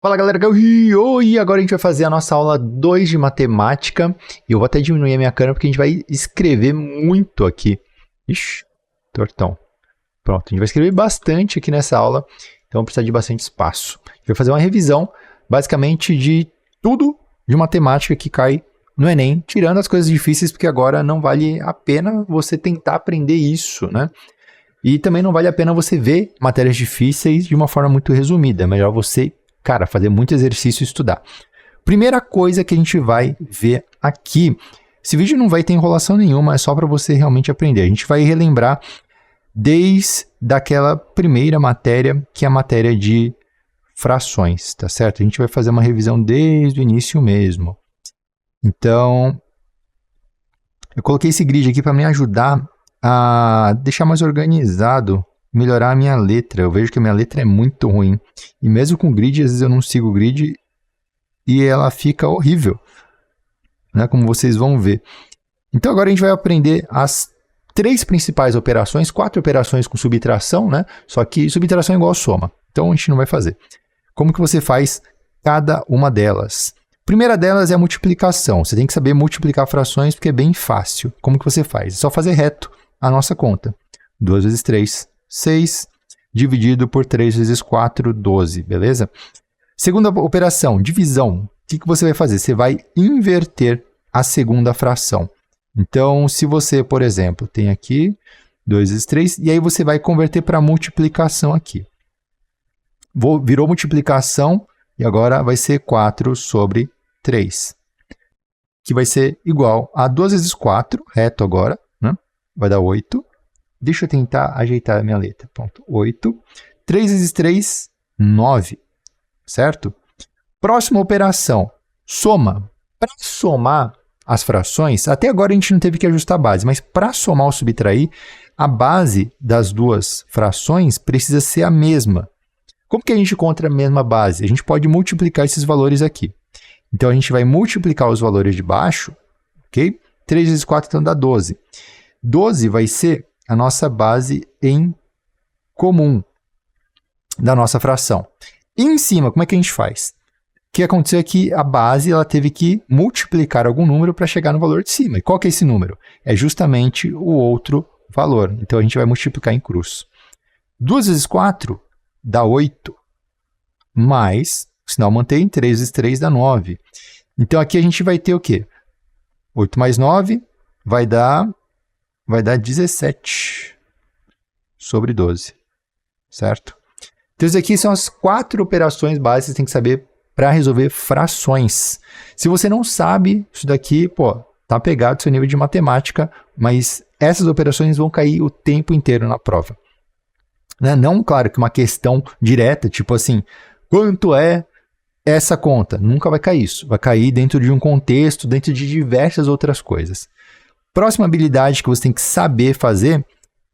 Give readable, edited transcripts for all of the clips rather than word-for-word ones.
Fala galera, Rio! E agora a gente vai fazer a nossa aula 2 de matemática. E eu vou até diminuir a minha câmera porque a gente vai escrever muito aqui. Ixi, tortão. Pronto, a gente vai escrever bastante aqui nessa aula, então precisa de bastante espaço. A gente vai fazer uma revisão, basicamente, de tudo de matemática que cai no Enem, tirando as coisas difíceis, porque agora não vale a pena você tentar aprender isso, né? E também não vale a pena você ver matérias difíceis de uma forma muito resumida. É melhor você, cara, fazer muito exercício e estudar. Primeira coisa que a gente vai ver aqui. Esse vídeo não vai ter enrolação nenhuma, é só para você realmente aprender. A gente vai relembrar desde aquela primeira matéria, que é a matéria de frações, tá certo? A gente vai fazer uma revisão desde o início mesmo. Então, eu coloquei esse grid aqui para me ajudar a deixar mais organizado, melhorar a minha letra. Eu vejo que a minha letra é muito ruim. E mesmo com grid, às vezes eu não sigo o grid e ela fica horrível, né? Como vocês vão ver. Então agora a gente vai aprender as três principais operações, 4 operações com subtração, né? Só que subtração é igual a soma. Então a gente não vai fazer. Como que você faz cada uma delas? A primeira delas é a multiplicação. Você tem que saber multiplicar frações porque é bem fácil. Como que você faz? É só fazer reto a nossa conta. 2 vezes 3, 6, dividido por 3 vezes 4, 12, beleza? Segunda operação, divisão. O que você vai fazer? Você vai inverter a segunda fração. Então, se você, por exemplo, tem aqui 2 vezes 3, e aí você vai converter para multiplicação aqui. Virou multiplicação, e agora vai ser 4 sobre 3, que vai ser igual a 2 vezes 4, reto agora, né? Vai dar 8. Deixa eu tentar ajeitar a minha letra. Pronto, 8. 3 vezes 3, 9. Certo? Próxima operação, soma. Para somar as frações, até agora a gente não teve que ajustar a base, mas para somar ou subtrair, a base das duas frações precisa ser a mesma. Como que a gente encontra a mesma base? A gente pode multiplicar esses valores aqui. Então, a gente vai multiplicar os valores de baixo, ok? 3 vezes 4, então dá 12. 12 vai ser a nossa base em comum da nossa fração. E em cima, como é que a gente faz? O que aconteceu é que a base ela teve que multiplicar algum número para chegar no valor de cima. E qual que é esse número? É justamente o outro valor. Então, a gente vai multiplicar em cruz. 2 vezes 4 dá 8, mais, o sinal mantém, 3 vezes 3 dá 9. Então, aqui a gente vai ter o quê? 8 mais 9 vai dar 17 sobre 12, certo? Então, isso aqui são as 4 operações básicas que você tem que saber para resolver frações. Se você não sabe isso daqui, pô, tá pegado o seu nível de matemática, mas essas operações vão cair o tempo inteiro na prova. Né? Não, claro, que uma questão direta, tipo assim, quanto é essa conta? Nunca vai cair isso. Vai cair dentro de um contexto, dentro de diversas outras coisas. Próxima habilidade que você tem que saber fazer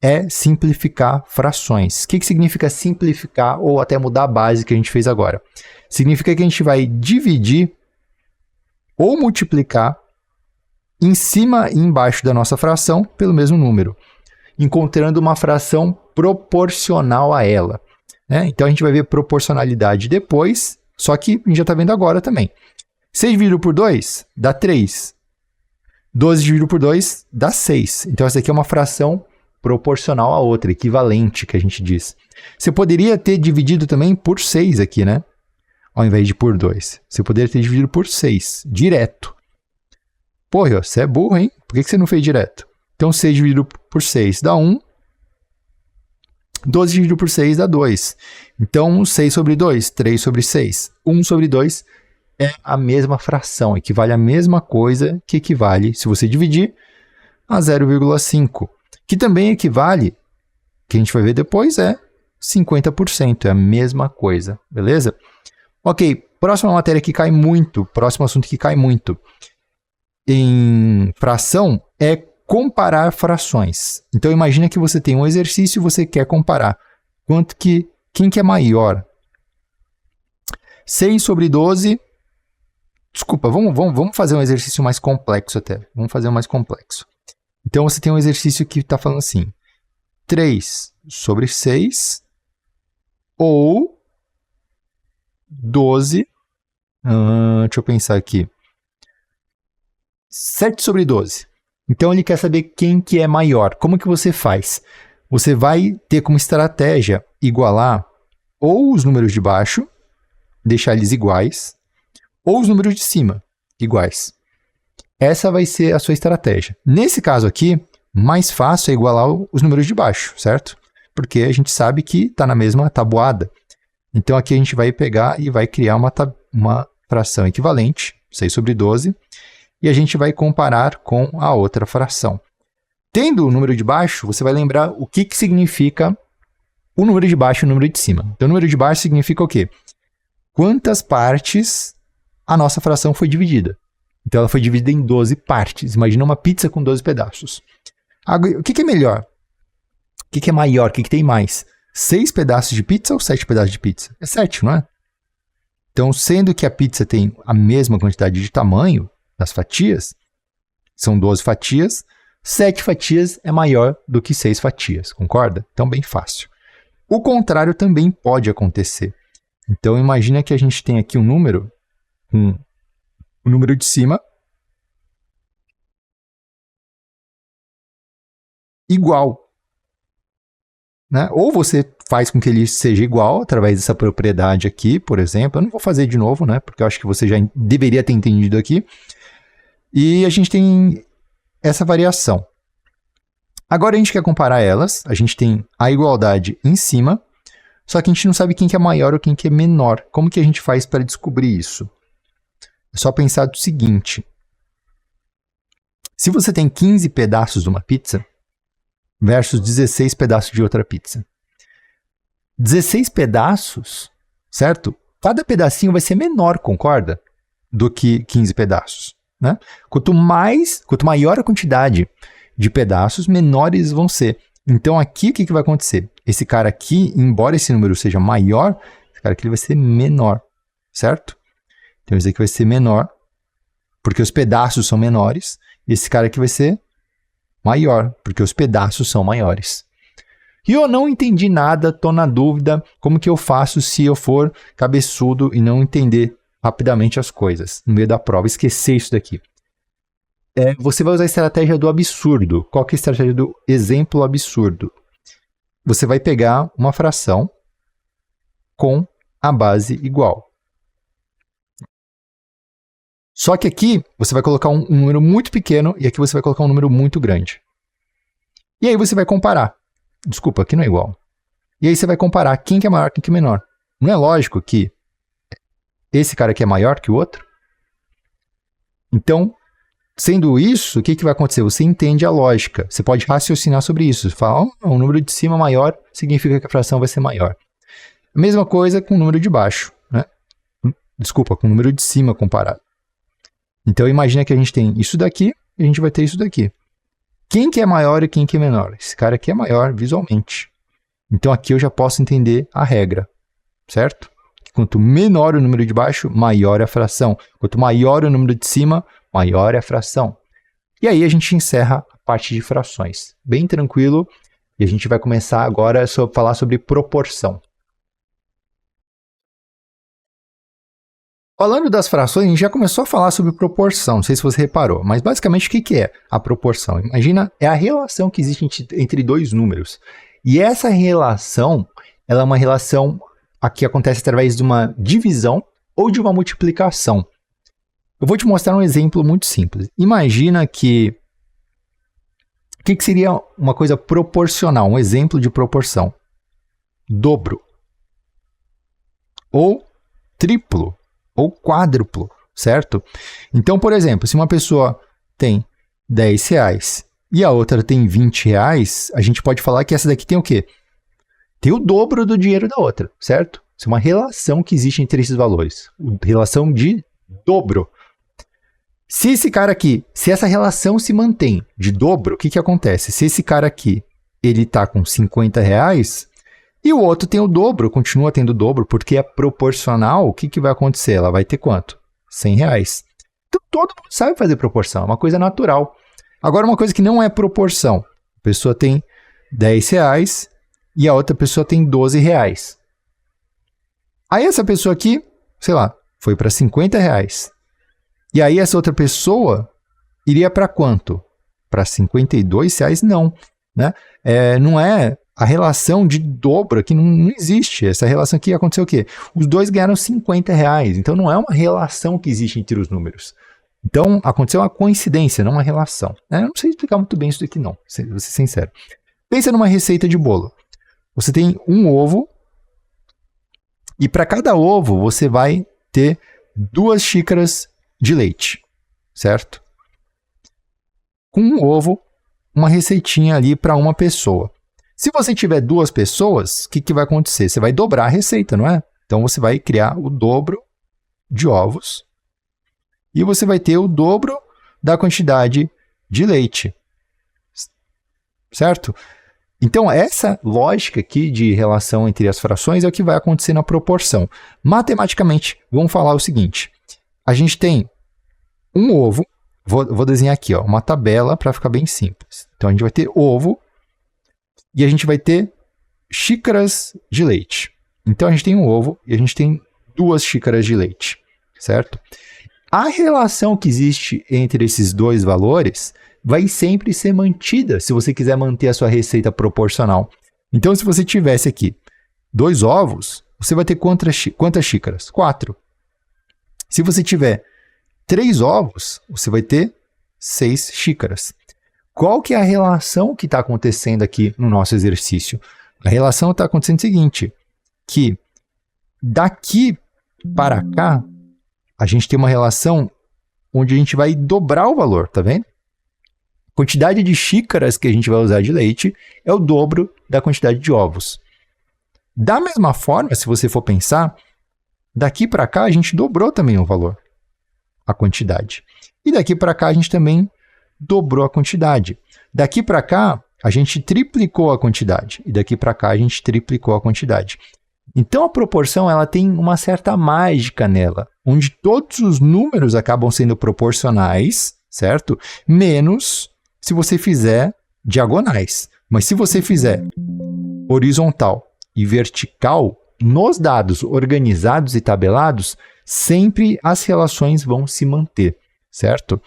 é simplificar frações. O que significa simplificar ou até mudar a base que a gente fez agora? Significa que a gente vai dividir ou multiplicar em cima e embaixo da nossa fração pelo mesmo número, encontrando uma fração proporcional a ela. Né? Então, a gente vai ver proporcionalidade depois, só que a gente já está vendo agora também. 6 dividido por 2 dá 3. 12 dividido por 2 dá 6. Então, essa aqui é uma fração proporcional a outra, equivalente, que a gente diz. Você poderia ter dividido também por 6 aqui, né? Ao invés de por 2. Você poderia ter dividido por 6, direto. Pô, você é burro, hein? Por que você não fez direto? Então, 6 dividido por 6 dá 1. 12 dividido por 6 dá 2. Então, 6 sobre 2, 3 sobre 6. 1 sobre 2 é a mesma fração, equivale à mesma coisa que equivale, se você dividir, a 0,5. Que também equivale, que a gente vai ver depois, é 50%, é a mesma coisa, beleza? Ok, próxima matéria que cai muito, próximo assunto que cai muito em fração é comparar frações. Então, imagina que você tem um exercício e você quer comparar. Quem que é maior? 6 sobre 12... Desculpa, vamos fazer um exercício mais complexo até. Vamos fazer um mais complexo. Então, você tem um exercício que está falando assim. 3 sobre 6 ou 12. Deixa eu pensar aqui. 7 sobre 12. Então ele quer saber quem que é maior. Como que você faz? Você vai ter como estratégia igualar ou os números de baixo, deixar eles iguais, ou os números de cima iguais. Essa vai ser a sua estratégia. Nesse caso aqui, mais fácil é igualar os números de baixo, certo? Porque a gente sabe que está na mesma tabuada. Então aqui a gente vai pegar e vai criar uma fração equivalente, 6 sobre 12, e a gente vai comparar com a outra fração. Tendo o número de baixo, você vai lembrar o que significa o número de baixo e o número de cima. Então o número de baixo significa o quê? Quantas partes a nossa fração foi dividida. Então ela foi dividida em 12 partes. Imagina uma pizza com 12 pedaços. Agora, o que é melhor? O que é maior? O que tem mais? 6 pedaços de pizza ou 7 pedaços de pizza? É 7, não é? Então, sendo que a pizza tem a mesma quantidade de tamanho das fatias, são 12 fatias, 7 fatias é maior do que 6 fatias, concorda? Então, bem fácil. O contrário também pode acontecer. Então, imagina que a gente tem aqui um número, o número de cima igual. Né? Ou você faz com que ele seja igual através dessa propriedade aqui, por exemplo. Eu não vou fazer de novo, né? Porque eu acho que você já deveria ter entendido aqui. E a gente tem essa variação. Agora a gente quer comparar elas. A gente tem a igualdade em cima, só que a gente não sabe quem que é maior ou quem que é menor. Como que a gente faz para descobrir isso? É só pensar do seguinte. Se você tem 15 pedaços de uma pizza versus 16 pedaços de outra pizza. 16 pedaços, certo? Cada pedacinho vai ser menor, concorda? Do que 15 pedaços. Né? Quanto maior a quantidade de pedaços, menores vão ser. Então aqui o que vai acontecer? Esse cara aqui, embora esse número seja maior, esse cara aqui ele vai ser menor, certo? Então esse aqui vai ser menor, porque os pedaços são menores, e esse cara aqui vai ser maior, porque os pedaços são maiores. E eu não entendi nada, estou na dúvida, como que eu faço se eu for cabeçudo e não entender rapidamente as coisas no meio da prova, esquecer isso daqui. Você vai usar a estratégia do absurdo. Qual que é a estratégia do exemplo absurdo? Você vai pegar uma fração com a base igual. Só que aqui você vai colocar um número muito pequeno e aqui você vai colocar um número muito grande. E aí você vai comparar. Desculpa, aqui não é igual. E aí você vai comparar quem que é maior, quem que é menor. Não é lógico que esse cara aqui é maior que o outro? Então, sendo isso, o que vai acontecer? Você entende a lógica. Você pode raciocinar sobre isso. Você fala, o número de cima maior significa que a fração vai ser maior. A mesma coisa com o número de baixo. Né? Desculpa, com o número de cima comparado. Então, imagina que a gente tem isso daqui e a gente vai ter isso daqui. Quem que é maior e quem que é menor? Esse cara aqui é maior visualmente. Então, aqui eu já posso entender a regra, certo? Quanto menor o número de baixo, maior é a fração. Quanto maior o número de cima, maior é a fração. E aí a gente encerra a parte de frações. Bem tranquilo. E a gente vai começar agora a falar sobre proporção. Falando das frações, a gente já começou a falar sobre proporção, não sei se você reparou, mas basicamente o que é a proporção? Imagina, é a relação que existe entre dois números. E essa relação, ela é uma relação que acontece através de uma divisão ou de uma multiplicação. Eu vou te mostrar um exemplo muito simples. Imagina que... O que seria uma coisa proporcional, um exemplo de proporção? Dobro. Ou triplo. Ou quádruplo, certo? Então, por exemplo, se uma pessoa tem R$10 e a outra tem R$20, a gente pode falar que essa daqui tem o quê? Tem o dobro do dinheiro da outra, certo? Isso é uma relação que existe entre esses valores. Relação de dobro. Se esse cara aqui, se essa relação se mantém de dobro, o que acontece? Se esse cara aqui, ele está com R$50, e o outro tem o dobro, continua tendo o dobro, porque é proporcional, o que vai acontecer? Ela vai ter quanto? R$100. Então, todo mundo sabe fazer proporção, é uma coisa natural. Agora, uma coisa que não é proporção. A pessoa tem R$10 e a outra pessoa tem R$12. Aí, essa pessoa aqui sei lá, foi para R$50. E aí essa outra pessoa iria para quanto? Para R$52? Não, né? Não é a relação de dobro aqui, não existe. Essa relação aqui aconteceu o quê? Os dois ganharam R$50, então não é uma relação que existe entre os números. Então aconteceu uma coincidência, não uma relação. Eu não sei explicar muito bem isso daqui não, vou ser sincero. Pensa numa receita de bolo. Você tem um ovo e para cada ovo você vai ter 2 xícaras de leite, certo? Com um ovo, uma receitinha ali para uma pessoa. Se você tiver 2 pessoas, o que vai acontecer? Você vai dobrar a receita, não é? Então você vai criar o dobro de ovos e você vai ter o dobro da quantidade de leite, certo? Então, essa lógica aqui de relação entre as frações é o que vai acontecer na proporção. Matematicamente, vamos falar o seguinte. A gente tem um ovo, vou desenhar aqui ó, uma tabela para ficar bem simples. Então, a gente vai ter ovo e a gente vai ter xícaras de leite. Então, a gente tem um ovo e a gente tem 2 xícaras de leite, certo? A relação que existe entre esses dois valores vai sempre ser mantida se você quiser manter a sua receita proporcional. Então, se você tivesse aqui 2 ovos, você vai ter quantas xícaras? 4. Se você tiver 3 ovos, você vai ter 6 xícaras. Qual que é a relação que está acontecendo aqui no nosso exercício? A relação está acontecendo o seguinte, que daqui para cá, a gente tem uma relação onde a gente vai dobrar o valor, tá vendo? A quantidade de xícaras que a gente vai usar de leite é o dobro da quantidade de ovos. Da mesma forma, se você for pensar, daqui para cá a gente dobrou também o valor, a quantidade. E daqui para cá a gente também dobrou a quantidade. Daqui para cá a gente triplicou a quantidade. E daqui para cá a gente triplicou a quantidade. Então a proporção ela tem uma certa mágica nela, onde todos os números acabam sendo proporcionais, certo? Menos se você fizer diagonais. Mas se você fizer horizontal e vertical, nos dados organizados e tabelados, sempre as relações vão se manter, certo?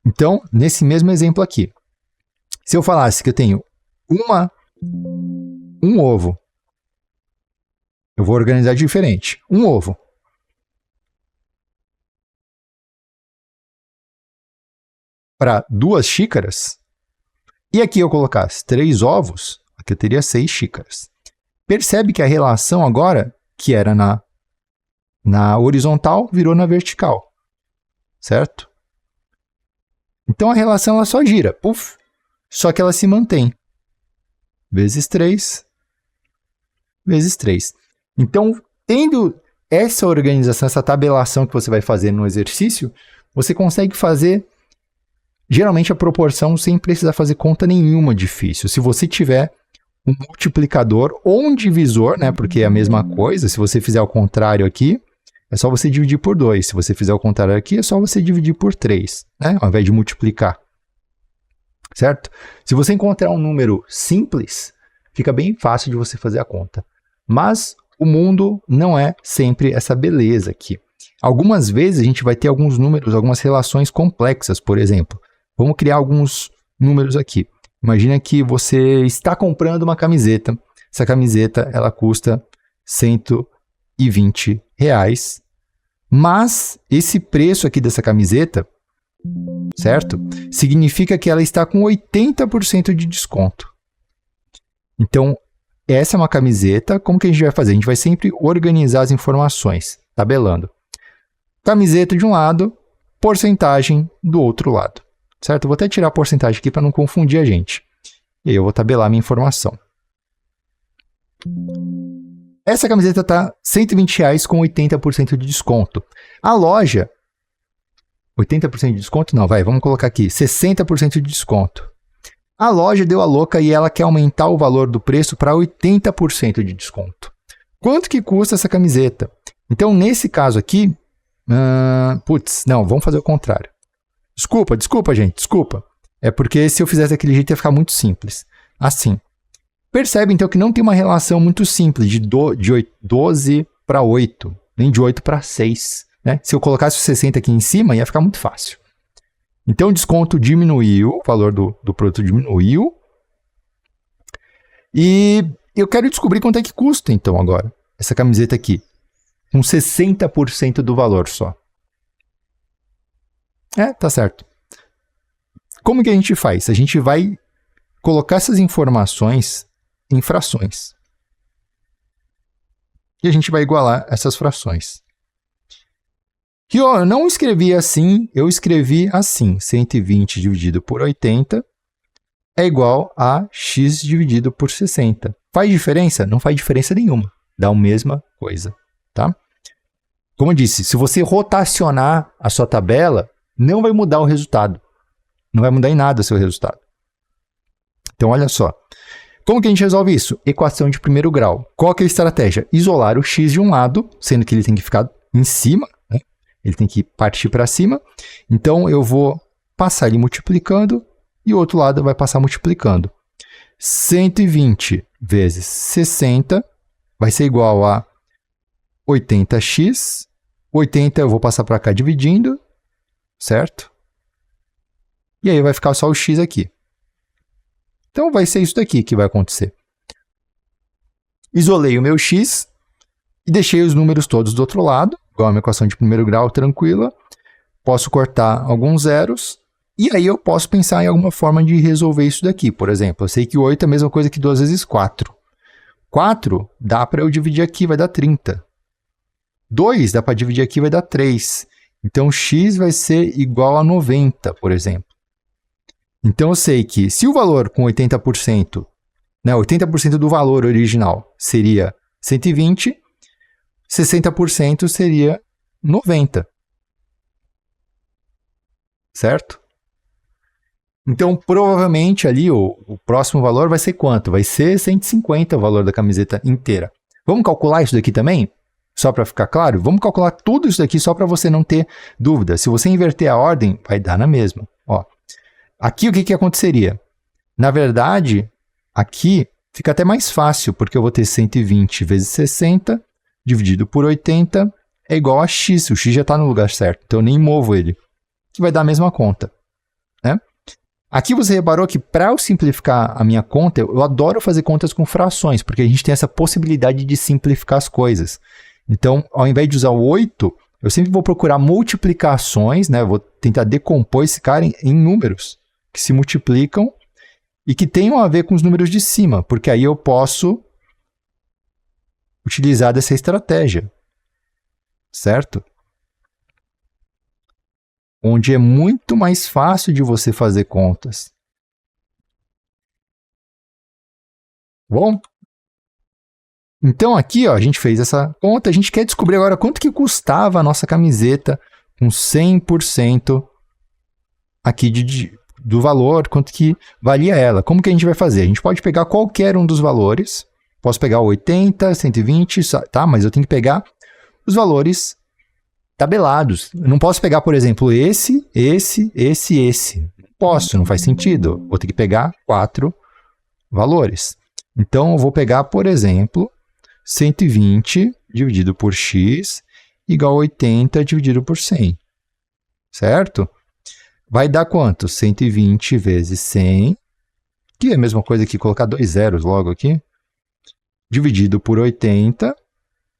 Então, nesse mesmo exemplo aqui, se eu falasse que eu tenho um ovo, eu vou organizar diferente. Um ovo. Para 2 xícaras. E aqui eu colocasse 3 ovos, aqui eu teria 6 xícaras. Percebe que a relação agora, que era na horizontal, virou na vertical. Certo? Então a relação ela só gira. Puf, só que ela se mantém. Vezes 3. Vezes 3. Então, tendo essa organização, essa tabelação que você vai fazer no exercício, você consegue fazer, geralmente, a proporção sem precisar fazer conta nenhuma difícil. Se você tiver um multiplicador ou um divisor, né, porque é a mesma coisa, se você fizer ao contrário aqui, é só você dividir por 2. Se você fizer ao contrário aqui, é só você dividir por 3, né, ao invés de multiplicar. Certo? Se você encontrar um número simples, fica bem fácil de você fazer a conta. Mas o mundo não é sempre essa beleza aqui. Algumas vezes a gente vai ter alguns números, algumas relações complexas, por exemplo. Vamos criar alguns números aqui. Imagina que você está comprando uma camiseta. Essa camiseta ela custa R$120. Mas esse preço aqui dessa camiseta, certo? Significa que ela está com 80% de desconto. Então, essa é uma camiseta. Como que a gente vai fazer? A gente vai sempre organizar as informações, tabelando. Camiseta de um lado, porcentagem do outro lado. Certo? Eu vou até tirar a porcentagem aqui para não confundir a gente. E aí eu vou tabelar a minha informação. Essa camiseta está R$120 com 80% de desconto. A loja, 80% de desconto? Não, vamos colocar aqui, 60% de desconto. A loja deu a louca e ela quer aumentar o valor do preço para 80% de desconto. Quanto que custa essa camiseta? Então, nesse caso aqui, vamos fazer o contrário. Desculpa, gente, desculpa. É porque se eu fizesse daquele jeito ia ficar muito simples. Assim. Percebe, então, que não tem uma relação muito simples de 12 para 8. nem de 8 para 6. Né? Se eu colocasse o 60 aqui em cima, ia ficar muito fácil. Então, o desconto diminuiu, o valor do produto diminuiu. E eu quero descobrir quanto é que custa, então, agora, essa camiseta aqui. Com 60% do valor só. Tá certo. Como que a gente faz? A gente vai colocar essas informações em frações. E a gente vai igualar essas frações. Que eu não escrevi assim, eu escrevi assim. 120 dividido por 80 é igual a x dividido por 60. Faz diferença? Não faz diferença nenhuma. Dá a mesma coisa, tá? Como eu disse, se você rotacionar a sua tabela, não vai mudar o resultado. Não vai mudar em nada o seu resultado. Então, olha só. Como que a gente resolve isso? Equação de primeiro grau. Qual que é a estratégia? Isolar o x de um lado, sendo que ele tem que ficar em cima, né? Ele tem que partir para cima. Então, eu vou passar ele multiplicando e o outro lado vai passar multiplicando. 120 vezes 60 vai ser igual a 80x. 80 eu vou passar para cá dividindo, certo? E aí vai ficar só o x aqui. Então, vai ser isso daqui que vai acontecer. Isolei o meu x e deixei os números todos do outro lado, igual a minha equação de primeiro grau, tranquila. Posso cortar alguns zeros. E aí eu posso pensar em alguma forma de resolver isso daqui. Por exemplo, eu sei que 8 é a mesma coisa que 2 vezes 4. 4 dá para eu dividir aqui, vai dar 30. 2 dá para dividir aqui, vai dar 3. Então, x vai ser igual a 90, por exemplo. Então, eu sei que se o valor com 80%, né, 80% do valor original seria 120, 60% seria 90. Certo? Então, provavelmente ali o próximo valor vai ser quanto? Vai ser 150 o valor da camiseta inteira. Vamos calcular isso daqui também? Só para ficar claro? Vamos calcular tudo isso daqui só para você não ter dúvida. Se você inverter a ordem, vai dar na mesma. Ó, aqui o que aconteceria? Na verdade, aqui fica até mais fácil, porque eu vou ter 120 vezes 60 dividido por 80 é igual a x. O x já está no lugar certo, então eu nem movo ele. Que vai dar a mesma conta, né? Aqui você reparou que para eu simplificar a minha conta, eu adoro fazer contas com frações, porque a gente tem essa possibilidade de simplificar as coisas. Então, ao invés de usar o 8, eu sempre vou procurar multiplicações, né? Vou tentar decompor esse cara em números que se multiplicam e que tenham a ver com os números de cima, porque aí eu posso utilizar dessa estratégia, certo? Onde é muito mais fácil de você fazer contas. Bom? Então, aqui ó, a gente fez essa conta, a gente quer descobrir agora quanto que custava a nossa camiseta com 100% aqui do valor, quanto que valia ela. Como que a gente vai fazer? A gente pode pegar qualquer um dos valores, posso pegar 80, 120, tá? Mas eu tenho que pegar os valores tabelados. Eu não posso pegar, por exemplo, esse. Não posso, não faz sentido. Vou ter que pegar 4 valores. Então, eu vou pegar, por exemplo, 120 dividido por x igual a 80 dividido por 100. Certo? Vai dar quanto? 120 vezes 100, que é a mesma coisa que colocar 2 zeros logo aqui, dividido por 80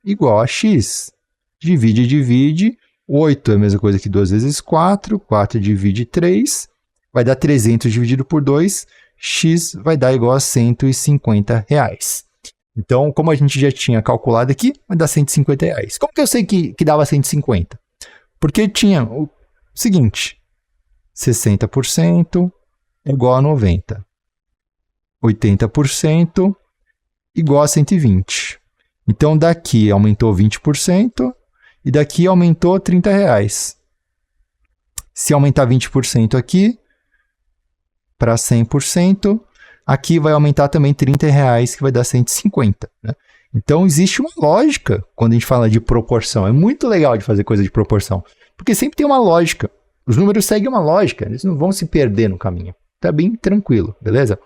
igual a x. Divide. 8 é a mesma coisa que 2 vezes 4. 4 divide 3. Vai dar 300 dividido por 2. X vai dar igual a R$150. Então, como a gente já tinha calculado aqui, vai dar R$150. Como que eu sei que dava 150? Porque tinha o seguinte. 60% é igual a 90. 80% igual a 120. Então, daqui aumentou 20%. E daqui aumentou R$30. Se aumentar 20% aqui, para 100%, aqui vai aumentar também R$30, que vai dar 150. Né? Então, existe uma lógica quando a gente fala de proporção. É muito legal de fazer coisa de proporção, porque sempre tem uma lógica. Os números seguem uma lógica, eles não vão se perder no caminho. Tá bem tranquilo, beleza?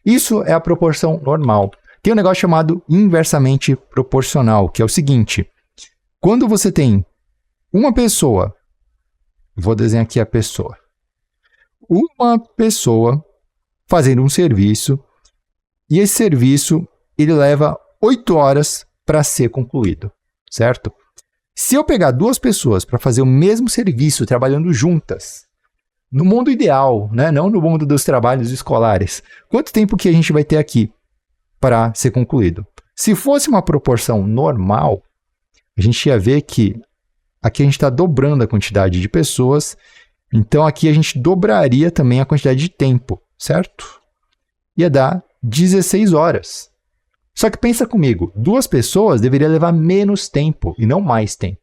Isso é a proporção normal. Tem um negócio chamado inversamente proporcional, que é o seguinte. Quando você tem uma pessoa, vou desenhar aqui a pessoa, uma pessoa fazendo um serviço, e esse serviço ele leva 8 horas para ser concluído, certo? Se eu pegar 2 pessoas para fazer o mesmo serviço, trabalhando juntas, no mundo ideal, né? Não no mundo dos trabalhos escolares, quanto tempo que a gente vai ter aqui para ser concluído? Se fosse uma proporção normal, a gente ia ver que aqui a gente está dobrando a quantidade de pessoas, então aqui a gente dobraria também a quantidade de tempo, certo? Ia dar 16 horas. Só que pensa comigo, 2 pessoas deveria levar menos tempo e não mais tempo.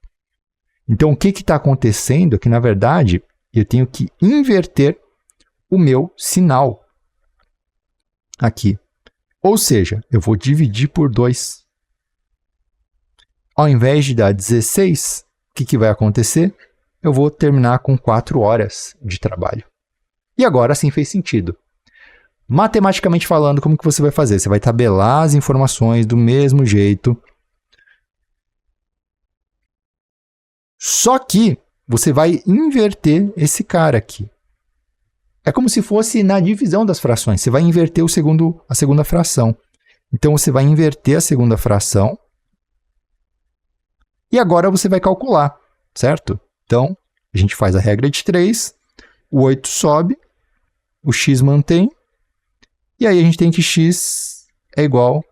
Então o que está acontecendo é que, na verdade, eu tenho que inverter o meu sinal aqui. Ou seja, eu vou dividir por 2. Ao invés de dar 16, o que vai acontecer? Eu vou terminar com 4 horas de trabalho. E agora sim fez sentido. Matematicamente falando, como que você vai fazer? Você vai tabelar as informações do mesmo jeito. Só que você vai inverter esse cara aqui. É como se fosse na divisão das frações. Você vai inverter a segunda fração. Então, você vai inverter a segunda fração. E agora você vai calcular, certo? Então, a gente faz a regra de 3. O 8 sobe. O x mantém. E aí a gente tem que x é igual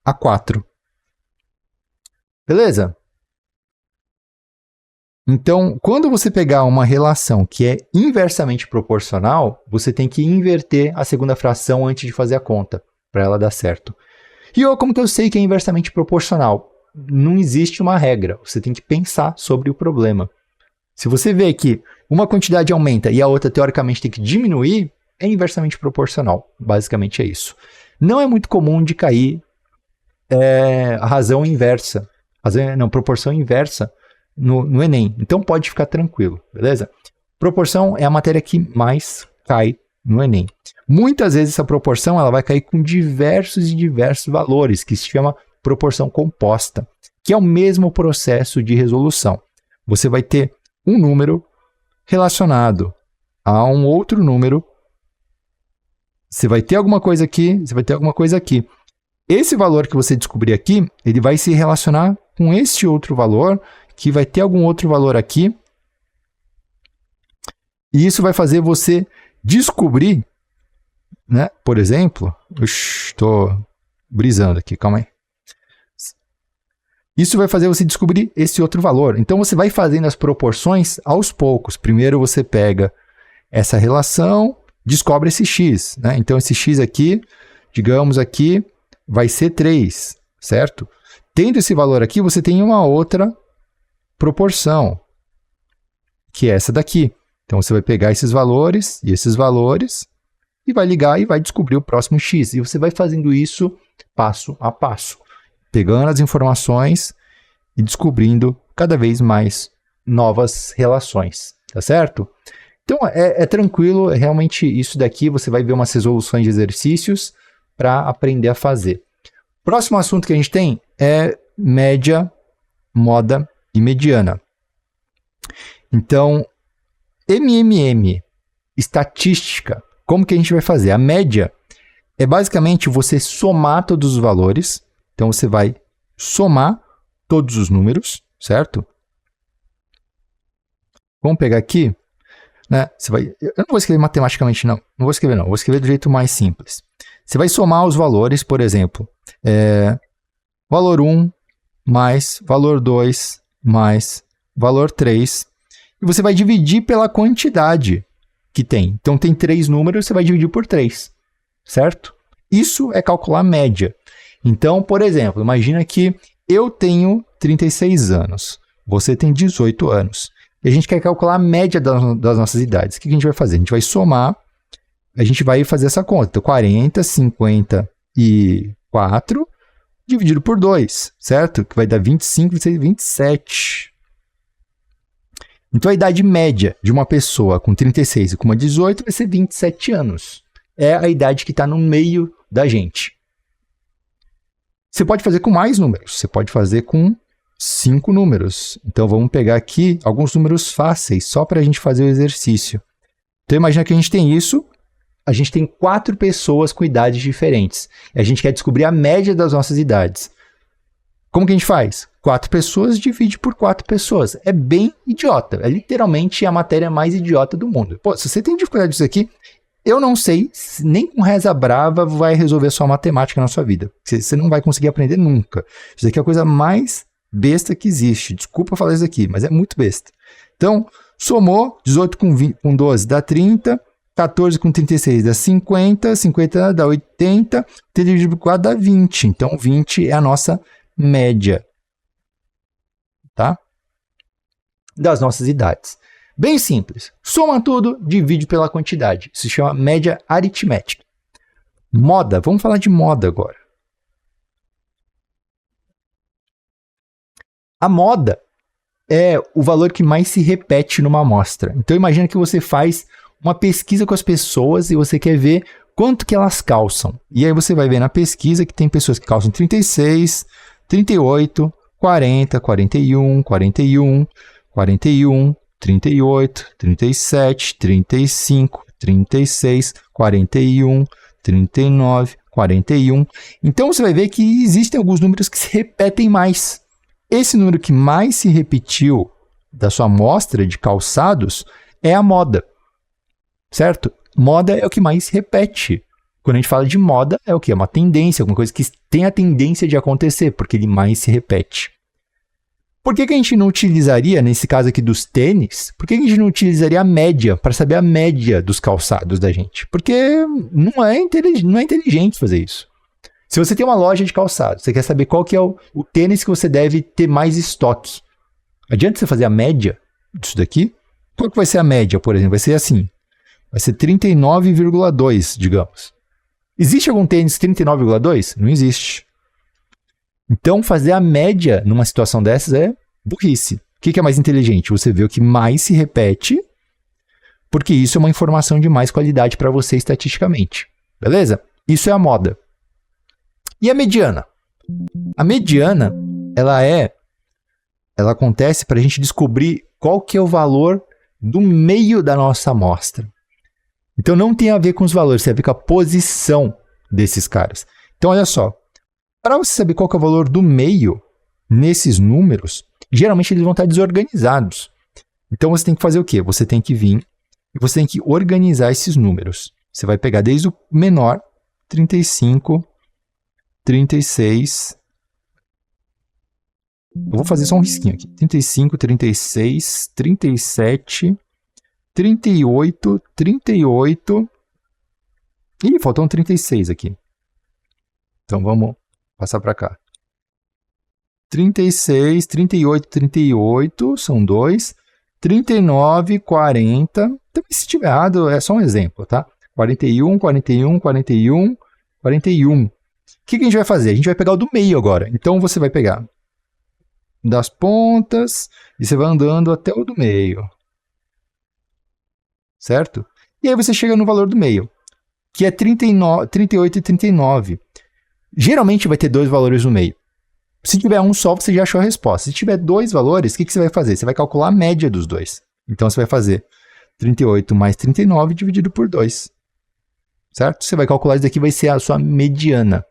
a 4. Beleza? Então, quando você pegar uma relação que é inversamente proporcional, você tem que inverter a segunda fração antes de fazer a conta, para ela dar certo. E como que eu sei que é inversamente proporcional? Não existe uma regra, você tem que pensar sobre o problema. Se você vê que uma quantidade aumenta e a outra, teoricamente, tem que diminuir, é inversamente proporcional. Basicamente é isso. Não é muito comum de cair razão inversa, proporção inversa no Enem. Então pode ficar tranquilo, beleza? Proporção é a matéria que mais cai no Enem. Muitas vezes essa proporção ela vai cair com diversos e diversos valores, que se chama proporção composta, que é o mesmo processo de resolução. Você vai ter um número relacionado a um outro número. Você vai ter alguma coisa aqui, você vai ter alguma coisa aqui. Esse valor que você descobrir aqui, ele vai se relacionar com esse outro valor, que vai ter algum outro valor aqui. E isso vai fazer você descobrir, né? Por exemplo, estou brisando aqui, calma aí. Isso vai fazer você descobrir esse outro valor. Então, você vai fazendo as proporções aos poucos. Primeiro, você pega essa relação, descobre esse x, né? Então, esse x aqui, digamos aqui, vai ser 3, certo? Tendo esse valor aqui, você tem uma outra proporção, que é essa daqui. Então, você vai pegar esses valores e vai ligar e vai descobrir o próximo x. E você vai fazendo isso passo a passo, pegando as informações e descobrindo cada vez mais novas relações, tá certo? Então, é tranquilo, realmente isso daqui você vai ver umas resoluções de exercícios para aprender a fazer. Próximo assunto que a gente tem é média, moda e mediana. Então, estatística, como que a gente vai fazer? A média é basicamente você somar todos os valores. Então, você vai somar todos os números, certo? Vamos pegar aqui, né? Eu não vou escrever matematicamente, não. Não vou escrever, não. Vou escrever do jeito mais simples. Você vai somar os valores, por exemplo, valor 1 mais valor 2 mais valor 3. E você vai dividir pela quantidade que tem. Então, tem 3 números, você vai dividir por 3, certo? Isso é calcular a média. Então, por exemplo, imagina que eu tenho 36 anos, você tem 18 anos. E a gente quer calcular a média das nossas idades. O que a gente vai fazer? A gente vai somar, a gente vai fazer essa conta. Então, 40, 54 dividido por 2, certo? Que vai dar 25, 26, 27. Então, a idade média de uma pessoa com 36 e com uma 18 vai ser 27 anos. É a idade que está no meio da gente. Você pode fazer com mais números. Você pode fazer com 5 números. Então, vamos pegar aqui alguns números fáceis, só para a gente fazer o exercício. Então, imagina que a gente tem isso, a gente tem 4 pessoas com idades diferentes. E a gente quer descobrir a média das nossas idades. Como que a gente faz? 4 pessoas divide por 4 pessoas. É bem idiota. É literalmente a matéria mais idiota do mundo. Pô, se você tem dificuldade disso aqui, eu não sei, nem com reza brava vai resolver a sua matemática na sua vida. Você não vai conseguir aprender nunca. Isso aqui é a coisa mais besta que existe. Desculpa falar isso aqui, mas é muito besta. Então, somou 18 com 12 dá 30, 14 com 36 dá 50, 50 dá 80, 30 dividido por 4 dá 20. Então, 20 é a nossa média, tá? Das nossas idades. Bem simples. Soma tudo, divide pela quantidade. Isso se chama média aritmética. Moda. Vamos falar de moda agora. A moda é o valor que mais se repete numa amostra. Então, imagina que você faz uma pesquisa com as pessoas e você quer ver quanto que elas calçam. E aí você vai ver na pesquisa que tem pessoas que calçam 36, 38, 40, 41, 41, 41, 38, 37, 35, 36, 41, 39, 41. Então você vai ver que existem alguns números que se repetem mais. Esse número que mais se repetiu da sua amostra de calçados é a moda, certo? Moda é o que mais se repete. Quando a gente fala de moda, é o quê? É uma tendência, alguma coisa que tem a tendência de acontecer, porque ele mais se repete. Por que a gente não utilizaria, nesse caso aqui dos tênis, por que a gente não utilizaria a média, para saber a média dos calçados da gente? Porque não é inteligente fazer isso. Se você tem uma loja de calçados, você quer saber qual que é o tênis que você deve ter mais estoque. Adianta você fazer a média disso daqui? Qual que vai ser a média, por exemplo? Vai ser assim. Vai ser 39,2, digamos. Existe algum tênis 39,2? Não existe. Então, fazer a média numa situação dessas é burrice. O que é mais inteligente? Você vê o que mais se repete, porque isso é uma informação de mais qualidade para você estatisticamente. Beleza? Isso é a moda. E a mediana? A mediana, ela acontece para a gente descobrir qual que é o valor do meio da nossa amostra. Então, não tem a ver com os valores, tem a ver com a posição desses caras. Então, olha só. Para você saber qual que é o valor do meio nesses números, geralmente eles vão estar desorganizados. Então, você tem que fazer o quê? Você tem que vir e você tem que organizar esses números. Você vai pegar desde o menor, 35, 36... Eu vou fazer só um risquinho aqui. 35, 36, 37... 38, 38... Ih, faltou um 36 aqui. Então, vamos passar para cá. 36, 38, 38, são 2. 39, 40... Também se estiver errado, é só um exemplo, tá? 41, 41, 41, 41. O que a gente vai fazer? A gente vai pegar o do meio agora. Então, você vai pegar das pontas e você vai andando até o do meio. Certo? E aí você chega no valor do meio, que é 39, 38 e 39. Geralmente vai ter dois valores no meio. Se tiver um só, você já achou a resposta. Se tiver dois valores, o que você vai fazer? Você vai calcular a média dos dois. Então você vai fazer 38 mais 39 dividido por 2. Certo? Você vai calcular isso daqui, vai ser a sua mediana.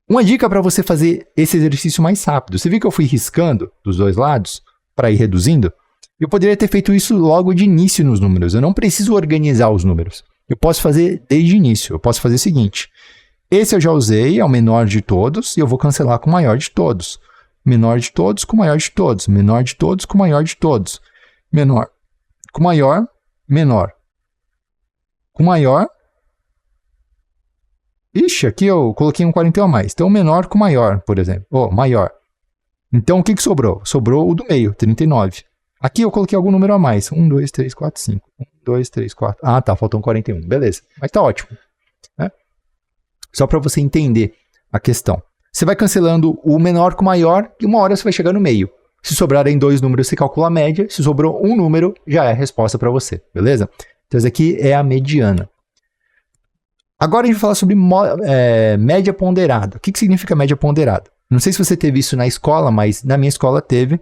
Uma dica para você fazer esse exercício mais rápido. Você viu que eu fui riscando dos dois lados para ir reduzindo? Eu poderia ter feito isso logo de início nos números. Eu não preciso organizar os números. Eu posso fazer desde o início. Eu posso fazer o seguinte. Esse eu já usei, é o menor de todos, e eu vou cancelar com o maior de todos. Menor de todos com o maior de todos. Menor de todos com o maior de todos. Menor com maior, menor. Com maior. Ixi, aqui eu coloquei um 41 a mais. Então, menor com maior, por exemplo. Maior. Então, o que sobrou? Sobrou o do meio, 39. Aqui eu coloquei algum número a mais. 1, 2, 3, 4, 5. 1, 2, 3, 4. Ah, tá. Faltou um 41. Beleza. Mas tá ótimo. Né? Só para você entender a questão. Você vai cancelando o menor com o maior e uma hora você vai chegar no meio. Se sobrarem dois números, você calcula a média. Se sobrou um número, já é a resposta para você. Beleza? Então, isso aqui é a mediana. Agora a gente vai falar sobre média ponderada. O que significa média ponderada? Não sei se você teve isso na escola, mas na minha escola teve.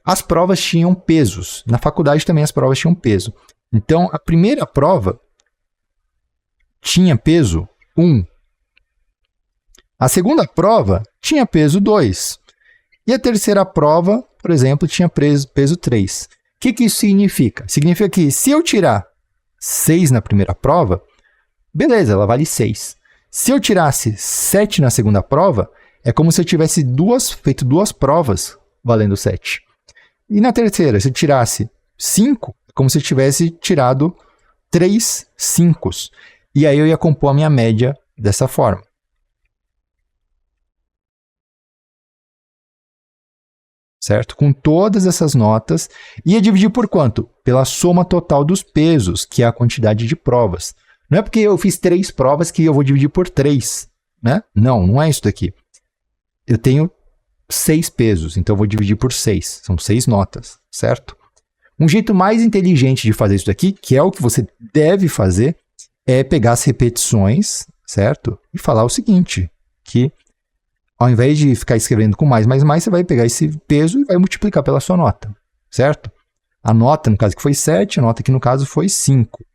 As provas tinham pesos. Na faculdade também as provas tinham peso. Então, a primeira prova tinha peso 1. A segunda prova tinha peso 2. E a terceira prova, por exemplo, tinha peso 3. O que isso significa? Significa que se eu tirar 6 na primeira prova, beleza, ela vale 6. Se eu tirasse 7 na segunda prova, é como se eu tivesse feito 2 provas valendo 7. E na terceira, se eu tirasse 5, é como se eu tivesse tirado 3 5. E aí eu ia compor a minha média dessa forma. Certo? Com todas essas notas. Ia dividir por quanto? Pela soma total dos pesos, que é a quantidade de provas. Não é porque eu fiz 3 provas que eu vou dividir por 3. Né? Não é isso daqui. Eu tenho 6 pesos, então eu vou dividir por 6. São 6 notas, certo? Um jeito mais inteligente de fazer isso daqui, que é o que você deve fazer, é pegar as repetições, certo? E falar o seguinte, que ao invés de ficar escrevendo com mais, você vai pegar esse peso e vai multiplicar pela sua nota, certo? A nota, no caso, que foi 7, a nota aqui, no caso, foi 5.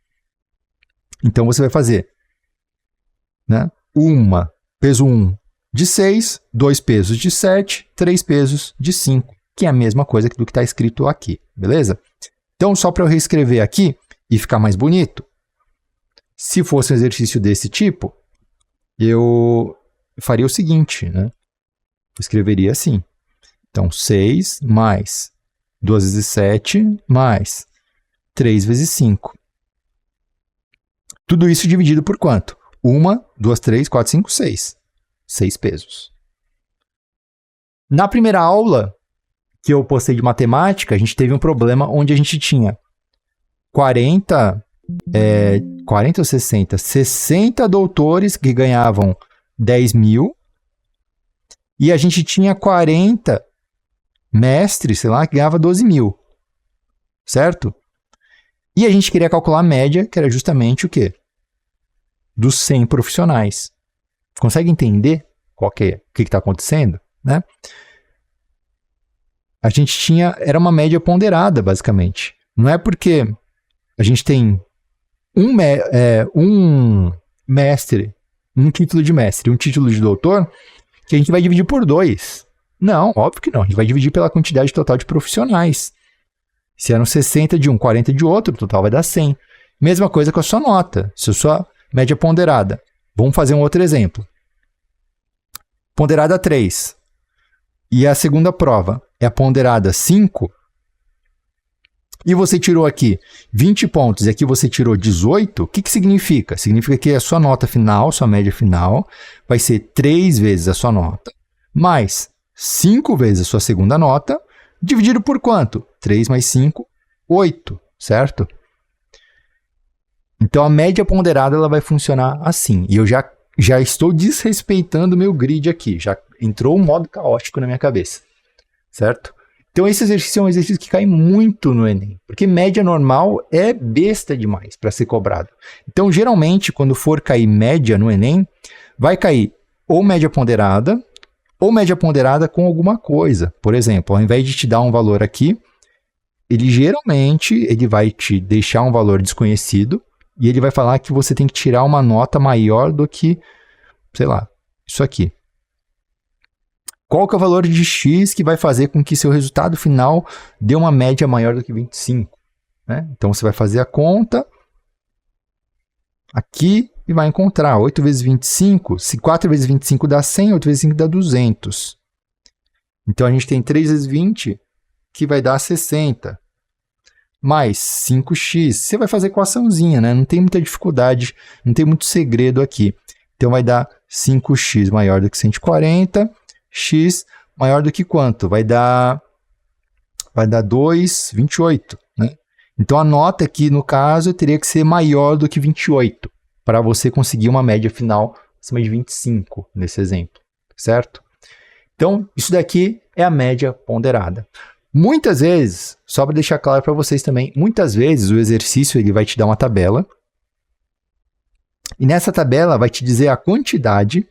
Então, você vai fazer, né? Peso 1 de 6, 2 pesos de 7, 3 pesos de 5, que é a mesma coisa do que está escrito aqui, beleza? Então, só para eu reescrever aqui e ficar mais bonito, se fosse um exercício desse tipo, eu faria o seguinte, né? Eu escreveria assim. Então, 6 mais 2 vezes 7 mais 3 vezes 5. Tudo isso dividido por quanto? 1, 2, 3, 4, 5, 6. 6 pesos. Na primeira aula que eu postei de matemática, a gente teve um problema onde a gente tinha 40 ou 60? 60 doutores que ganhavam 10 mil e a gente tinha 40 mestres, sei lá, que ganhava 12 mil. Certo? E a gente queria calcular a média, que era justamente o quê? Dos 100 profissionais. Consegue entender o que está acontecendo? Né? A gente tinha, era uma média ponderada, basicamente. Não é porque a gente tem um mestre, um título de mestre, um título de doutor, que a gente vai dividir por 2. Não, óbvio que não. A gente vai dividir pela quantidade total de profissionais. Se eram 60 de um, 40 de outro, o total vai dar 100. Mesma coisa com a sua nota. Se a sua média ponderada. Vamos fazer um outro exemplo. Ponderada 3. E a segunda prova é a ponderada 5. E você tirou aqui 20 pontos e aqui você tirou 18. O que significa? Significa que a sua nota final, sua média final, vai ser 3 vezes a sua nota, mais 5 vezes a sua segunda nota, dividido por quanto? 3 mais 5, 8, certo? Então, a média ponderada ela vai funcionar assim. E eu já estou desrespeitando o meu grid aqui. Já entrou um modo caótico na minha cabeça, certo? Então, esse exercício é um exercício que cai muito no Enem, porque média normal é besta demais para ser cobrado. Então, geralmente, quando for cair média no Enem, vai cair ou média ponderada com alguma coisa. Por exemplo, ao invés de te dar um valor aqui, ele vai te deixar um valor desconhecido e ele vai falar que você tem que tirar uma nota maior do que, sei lá, isso aqui. Qual que é o valor de x que vai fazer com que seu resultado final dê uma média maior do que 25? Né? Então, você vai fazer a conta aqui e vai encontrar 8 vezes 25. Se 4 vezes 25 dá 100, 8 vezes 5 dá 200. Então, a gente tem 3 vezes 20, que vai dar 60. Mais 5x. Você vai fazer equaçãozinha, né? Não tem muita dificuldade, não tem muito segredo aqui. Então, vai dar 5x maior do que 140. X maior do que quanto? Vai dar 2, 28, né? Então, a nota aqui, no caso, teria que ser maior do que 28, para você conseguir uma média final acima de 25, nesse exemplo, certo? Então, isso daqui é a média ponderada. Muitas vezes, só para deixar claro para vocês também, muitas vezes o exercício ele vai te dar uma tabela, e nessa tabela vai te dizer a quantidade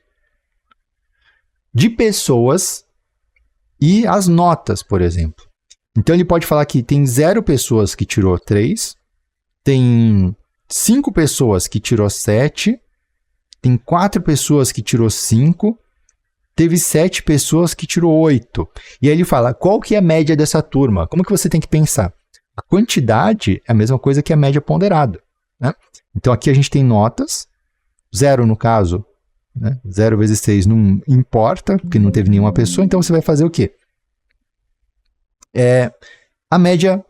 de pessoas e as notas, por exemplo. Então, ele pode falar que tem 0 pessoas que tirou 3, tem 5 pessoas que tirou 7, tem 4 pessoas que tirou 5, teve 7 pessoas que tirou 8. E aí ele fala, qual que é a média dessa turma? Como que você tem que pensar? A quantidade é a mesma coisa que a média ponderada, né? Então, aqui a gente tem notas, 0 no caso, né? 0 vezes 6 não importa, porque não teve nenhuma pessoa, então você vai fazer o quê? A média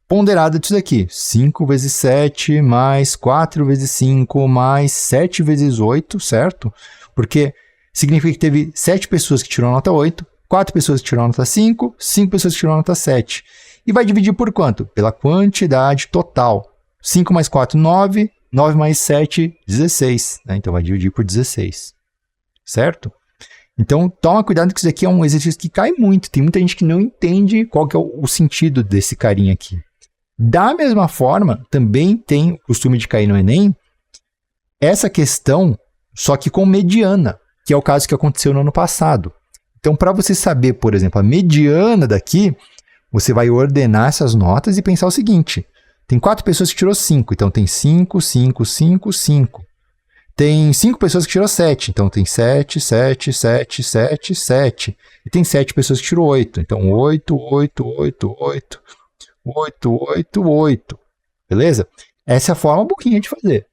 ponderada disso daqui, 5 vezes 7 mais 4 vezes 5 mais 7 vezes 8, certo? Porque significa que teve 7 pessoas que tiraram nota 8, 4 pessoas que tiraram nota 5, 5 pessoas que tiraram nota 7. E vai dividir por quanto? Pela quantidade total. 5 mais 4, 9, 9 mais 7, 16. Né? Então vai dividir por 16, certo? Então, toma cuidado que isso aqui é um exercício que cai muito. Tem muita gente que não entende qual que é o sentido desse carinha aqui. Da mesma forma, também tem o costume de cair no Enem essa questão, só que com mediana, que é o caso que aconteceu no ano passado. Então, para você saber, por exemplo, a mediana daqui, você vai ordenar essas notas e pensar o seguinte. Tem 4 pessoas que tirou 5, então tem 5, 5, 5, 5. Tem 5 pessoas que tirou 7, então tem 7, 7, 7, 7, 7. E tem 7 pessoas que tirou 8, então 8, 8, 8, 8, 8, 8, 8. Beleza? Essa é a forma boquinha de fazer.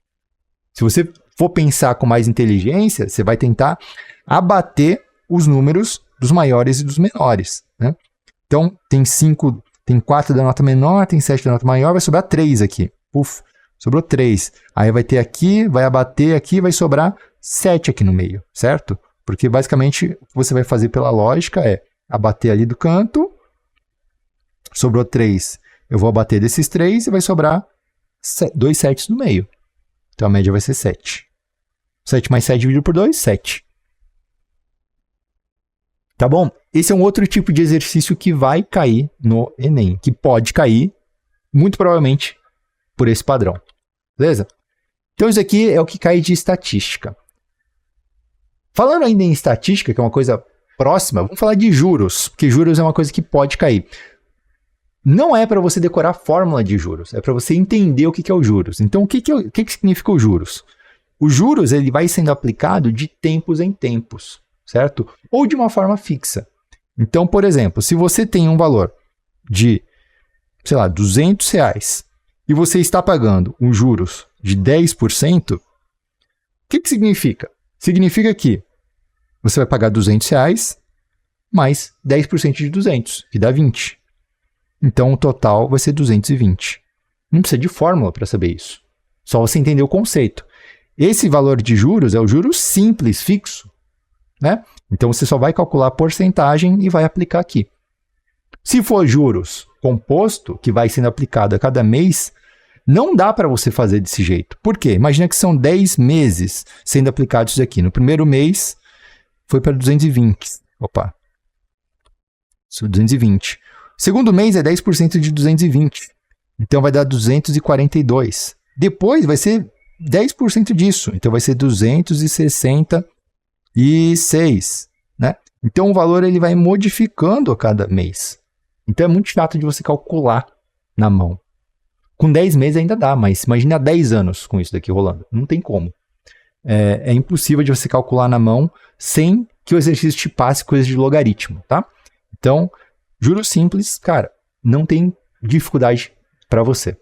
Se você for pensar com mais inteligência, você vai tentar abater os números dos maiores e dos menores, né? Então, tem 5, tem 4 da nota menor, tem 7 da nota maior, vai sobrar 3 aqui. Puf. Sobrou 3. Aí vai ter aqui, vai abater aqui, vai sobrar 7 aqui no meio, certo? Porque basicamente o que você vai fazer pela lógica é abater ali do canto, sobrou 3. Eu vou abater desses 3 e vai sobrar 2 7 no meio. Então a média vai ser 7. 7 mais 7 dividido por 2, 7. Tá bom? Esse é um outro tipo de exercício que vai cair no Enem, que pode cair, muito provavelmente, por esse padrão. Beleza? Então, isso aqui é o que cai de estatística. Falando ainda em estatística, que é uma coisa próxima, vamos falar de juros, porque juros é uma coisa que pode cair. Não é para você decorar a fórmula de juros, é para você entender o que é o juros. Então, o que significa o juros? O juros ele vai sendo aplicado de tempos em tempos, certo? Ou de uma forma fixa. Então, por exemplo, se você tem um valor de, sei lá, R$200, e você está pagando um juros de 10%, o que significa? Significa que você vai pagar R$200 mais 10% de 200, que dá 20. Então, o total vai ser 220. Não precisa de fórmula para saber isso. Só você entender o conceito. Esse valor de juros é o juros simples, fixo, né? Então, você só vai calcular a porcentagem e vai aplicar aqui. Se for juros composto, que vai sendo aplicado a cada mês, não dá para você fazer desse jeito. Por quê? Imagina que são 10 meses sendo aplicados isso aqui. No primeiro mês, foi para 220. Opa. 220. Segundo mês é 10% de 220. Então, vai dar 242. Depois, vai ser 10% disso. Então, vai ser 266. Né? Então, o valor ele vai modificando a cada mês. Então, é muito chato de você calcular na mão. Com 10 meses ainda dá, mas imagina 10 anos com isso daqui rolando. Não tem como. É impossível de você calcular na mão sem que o exercício te passe coisas de logaritmo, tá? Então, juros simples, cara, não tem dificuldade para você.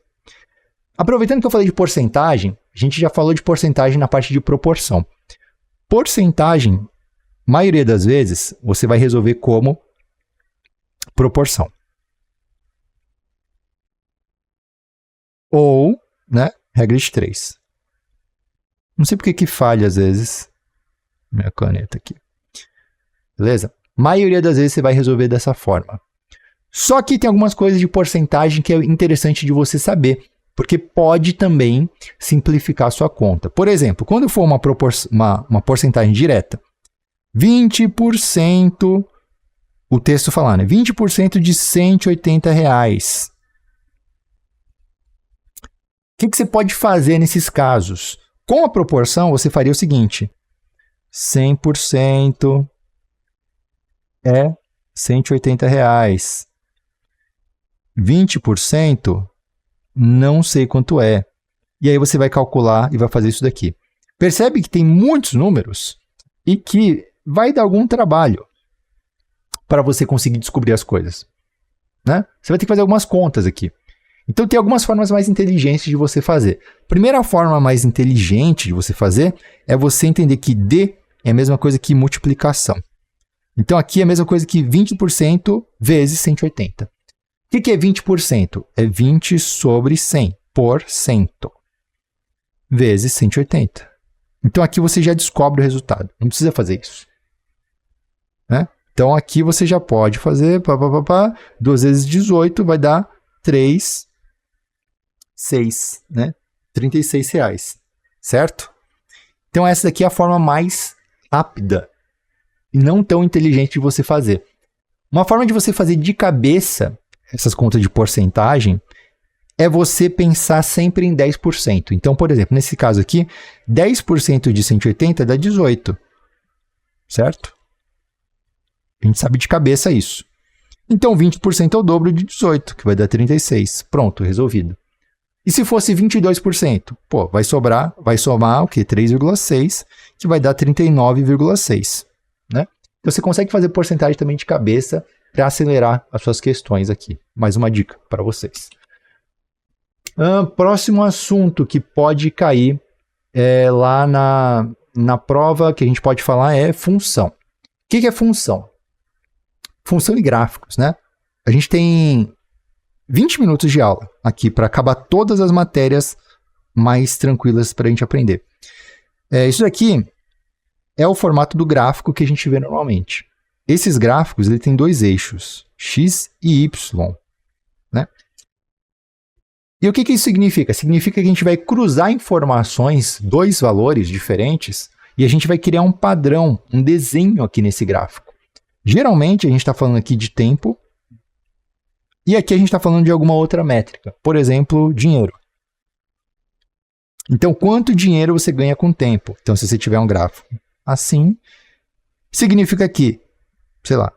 Aproveitando que eu falei de porcentagem, a gente já falou de porcentagem na parte de proporção. Porcentagem, maioria das vezes, você vai resolver como proporção. Ou, né, regra de 3. Não sei porque que falha às vezes. Minha caneta aqui. Beleza? Maioria das vezes você vai resolver dessa forma. Só que tem algumas coisas de porcentagem que é interessante de você saber. Porque pode também simplificar a sua conta. Por exemplo, quando for uma porcentagem direta, 20%, o texto falar, né? 20% de R$180. O que você pode fazer nesses casos? Com a proporção, você faria o seguinte. 100% é R$180. 20%, não sei quanto é. E aí você vai calcular e vai fazer isso daqui. Percebe que tem muitos números e que vai dar algum trabalho para você conseguir descobrir as coisas, né? Você vai ter que fazer algumas contas aqui. Então tem algumas formas mais inteligentes de você fazer. Primeira forma mais inteligente de você fazer é você entender que D é a mesma coisa que multiplicação. Então aqui é a mesma coisa que 20% vezes 180. O que é 20%? É 20 sobre 100 por cento vezes 180. Então aqui você já descobre o resultado. Não precisa fazer isso, né? Então aqui você já pode fazer 2 vezes 18 vai dar 6, né? R$36, certo? Então essa daqui é a forma mais rápida e não tão inteligente de você fazer. Uma forma de você fazer de cabeça essas contas de porcentagem é você pensar sempre em 10%. Então, por exemplo, nesse caso aqui, 10% de 180 dá 18, certo? A gente sabe de cabeça isso. Então, 20% é o dobro de 18, que vai dar 36. Pronto, resolvido. E se fosse 22%? Pô, vai somar o quê? 3,6, que vai dar 39,6, né? Então, você consegue fazer porcentagem também de cabeça para acelerar as suas questões aqui. Mais uma dica para vocês. Próximo assunto que pode cair lá na prova que a gente pode falar é função. O que é função? Função e gráficos, né? A gente tem 20 minutos de aula aqui para acabar todas as matérias mais tranquilas para a gente aprender. Isso daqui é o formato do gráfico que a gente vê normalmente. Esses gráficos ele tem 2 eixos, X e Y, né? E o que isso significa? Significa que a gente vai cruzar informações, 2 valores diferentes, e a gente vai criar um padrão, um desenho aqui nesse gráfico. Geralmente a gente está falando aqui de tempo, e aqui a gente está falando de alguma outra métrica, por exemplo, dinheiro. Então, quanto dinheiro você ganha com o tempo? Então, se você tiver um gráfico assim, significa que, sei lá,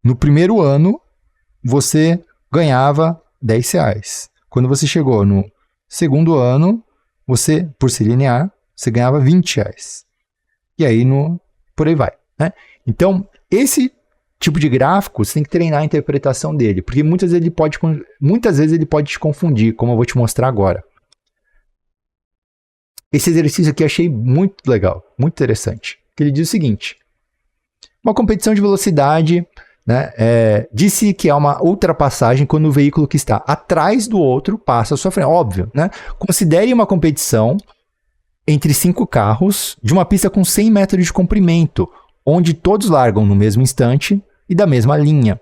no primeiro ano, você ganhava R$10. Quando você chegou no segundo ano, você, por ser linear, você ganhava R$20. E aí, por aí vai, né? Então, esse tipo de gráfico, você tem que treinar a interpretação dele, porque muitas vezes ele pode te confundir, como eu vou te mostrar agora. Esse exercício aqui eu achei muito legal, muito interessante. Ele diz o seguinte: uma competição de velocidade, né, disse que é uma ultrapassagem quando o veículo que está atrás do outro passa à sua frente. Óbvio, né? Considere uma competição entre 5 carros de uma pista com 100 metros de comprimento, onde todos largam no mesmo instante e da mesma linha.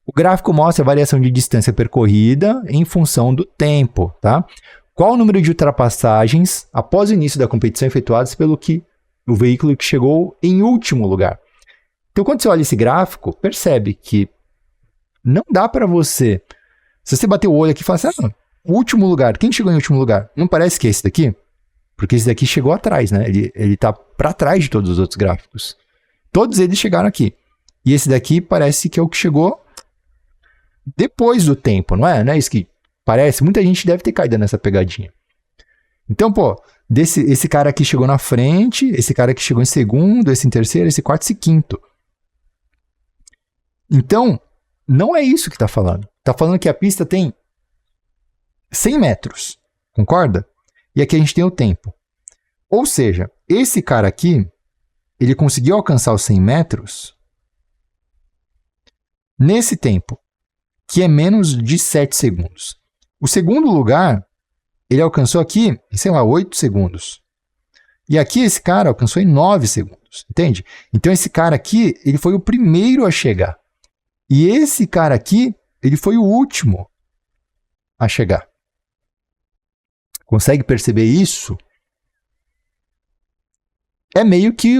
O gráfico mostra a variação de distância percorrida em função do tempo, tá? Qual o número de ultrapassagens após o início da competição efetuadas pelo o veículo que chegou em último lugar? Então, quando você olha esse gráfico, percebe que não dá para você... Se você bater o olho aqui e falar assim, o último lugar, quem chegou em último lugar? Não parece que é esse daqui? Porque esse daqui chegou atrás, né? Ele tá para trás de todos os outros gráficos. Todos eles chegaram aqui. E esse daqui parece que é o que chegou depois do tempo, não é? Não é isso que parece? Muita gente deve ter caído nessa pegadinha. Então, pô, esse cara aqui chegou na frente, esse cara aqui chegou em segundo, esse em terceiro, esse quarto, esse quinto. Então, não é isso que está falando. Está falando que a pista tem 100 metros, concorda? E aqui a gente tem o tempo. Ou seja, esse cara aqui, ele conseguiu alcançar os 100 metros nesse tempo, que é menos de 7 segundos. O segundo lugar, ele alcançou aqui em, sei lá, 8 segundos. E aqui esse cara alcançou em 9 segundos, entende? Então esse cara aqui, ele foi o primeiro a chegar. E esse cara aqui, ele foi o último a chegar. Consegue perceber isso? É meio que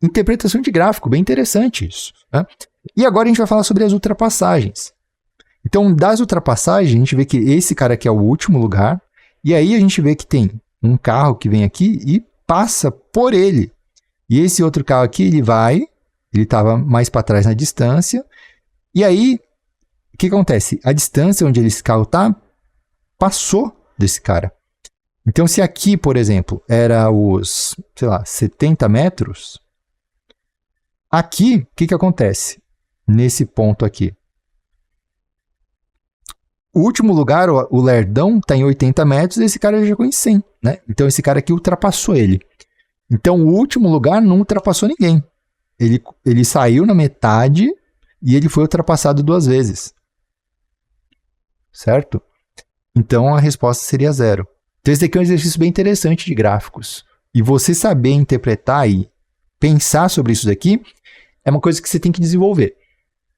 interpretação de gráfico, bem interessante isso, né? E agora a gente vai falar sobre as ultrapassagens. Então, das ultrapassagens, a gente vê que esse cara aqui é o último lugar, e aí a gente vê que tem um carro que vem aqui e passa por ele. E esse outro carro aqui, ele vai ele estava mais para trás na distância. E aí, o que acontece? A distância onde esse carro está passou desse cara. Então, se aqui, por exemplo, era os, sei lá, 70 metros, aqui, o que acontece? Nesse ponto aqui. O último lugar, o lerdão, está em 80 metros e esse cara já chegou em 100, né? Então, esse cara aqui ultrapassou ele. Então, o último lugar não ultrapassou ninguém. Ele saiu na metade e ele foi ultrapassado 2 vezes. Certo? Então, a resposta seria 0. Então, esse aqui é um exercício bem interessante de gráficos. E você saber interpretar e pensar sobre isso daqui é uma coisa que você tem que desenvolver.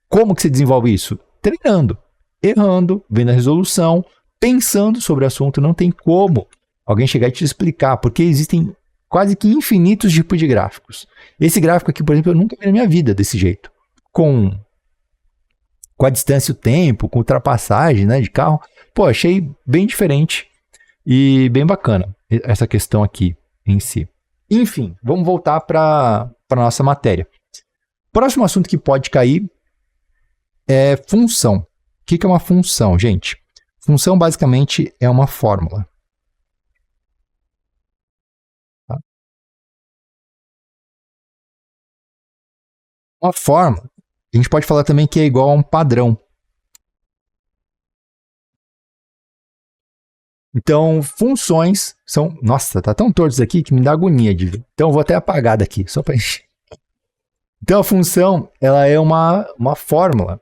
Como que você desenvolve isso? Treinando, errando, vendo a resolução, pensando sobre o assunto. Não tem como alguém chegar e te explicar, porque existem quase que infinitos tipos de gráficos. Esse gráfico aqui, por exemplo, eu nunca vi na minha vida desse jeito. Com a distância e o tempo, com ultrapassagem, né, de carro. Pô, achei bem diferente e bem bacana essa questão aqui em si. Enfim, vamos voltar para a nossa matéria. Próximo assunto que pode cair é função. O que é uma função, gente? Função basicamente é uma fórmula. Tá? Uma fórmula, a gente pode falar também que é igual a um padrão. Então, funções são... Nossa, tá tão torto isso aqui que me dá agonia de ver. Então, eu vou até apagar daqui, só para encher. Então, a função, ela é uma fórmula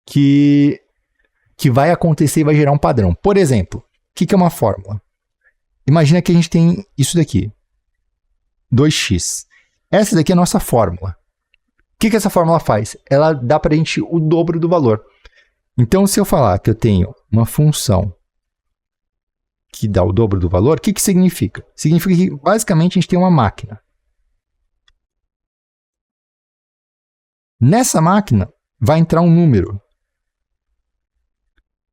que vai acontecer e vai gerar um padrão. Por exemplo, o que é uma fórmula? Imagina que a gente tem isso daqui, 2x. Essa daqui é a nossa fórmula. O que essa fórmula faz? Ela dá para a gente o dobro do valor. Então, se eu falar que eu tenho uma função que dá o dobro do valor, o que significa? Significa que, basicamente, a gente tem uma máquina. Nessa máquina, vai entrar um número.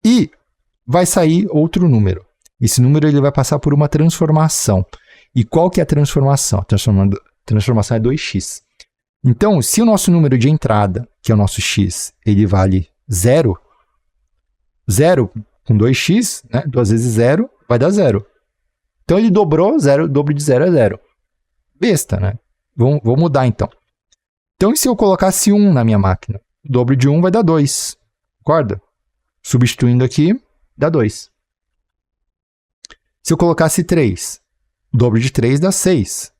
E vai sair outro número. Esse número ele vai passar por uma transformação. E qual que é a transformação? A transformação é 2x. Então, se o nosso número de entrada, que é o nosso x, ele vale 0, 0 com 2x, né? 2 vezes 0, vai dar 0. Então, ele dobrou, 0, o dobro de 0 é 0. Besta, né? Vou mudar, então. Então, se eu colocasse 1 na minha máquina, o dobro de 1 vai dar 2. Concorda? Substituindo aqui, dá 2. Se eu colocasse 3, o dobro de 3 dá 6.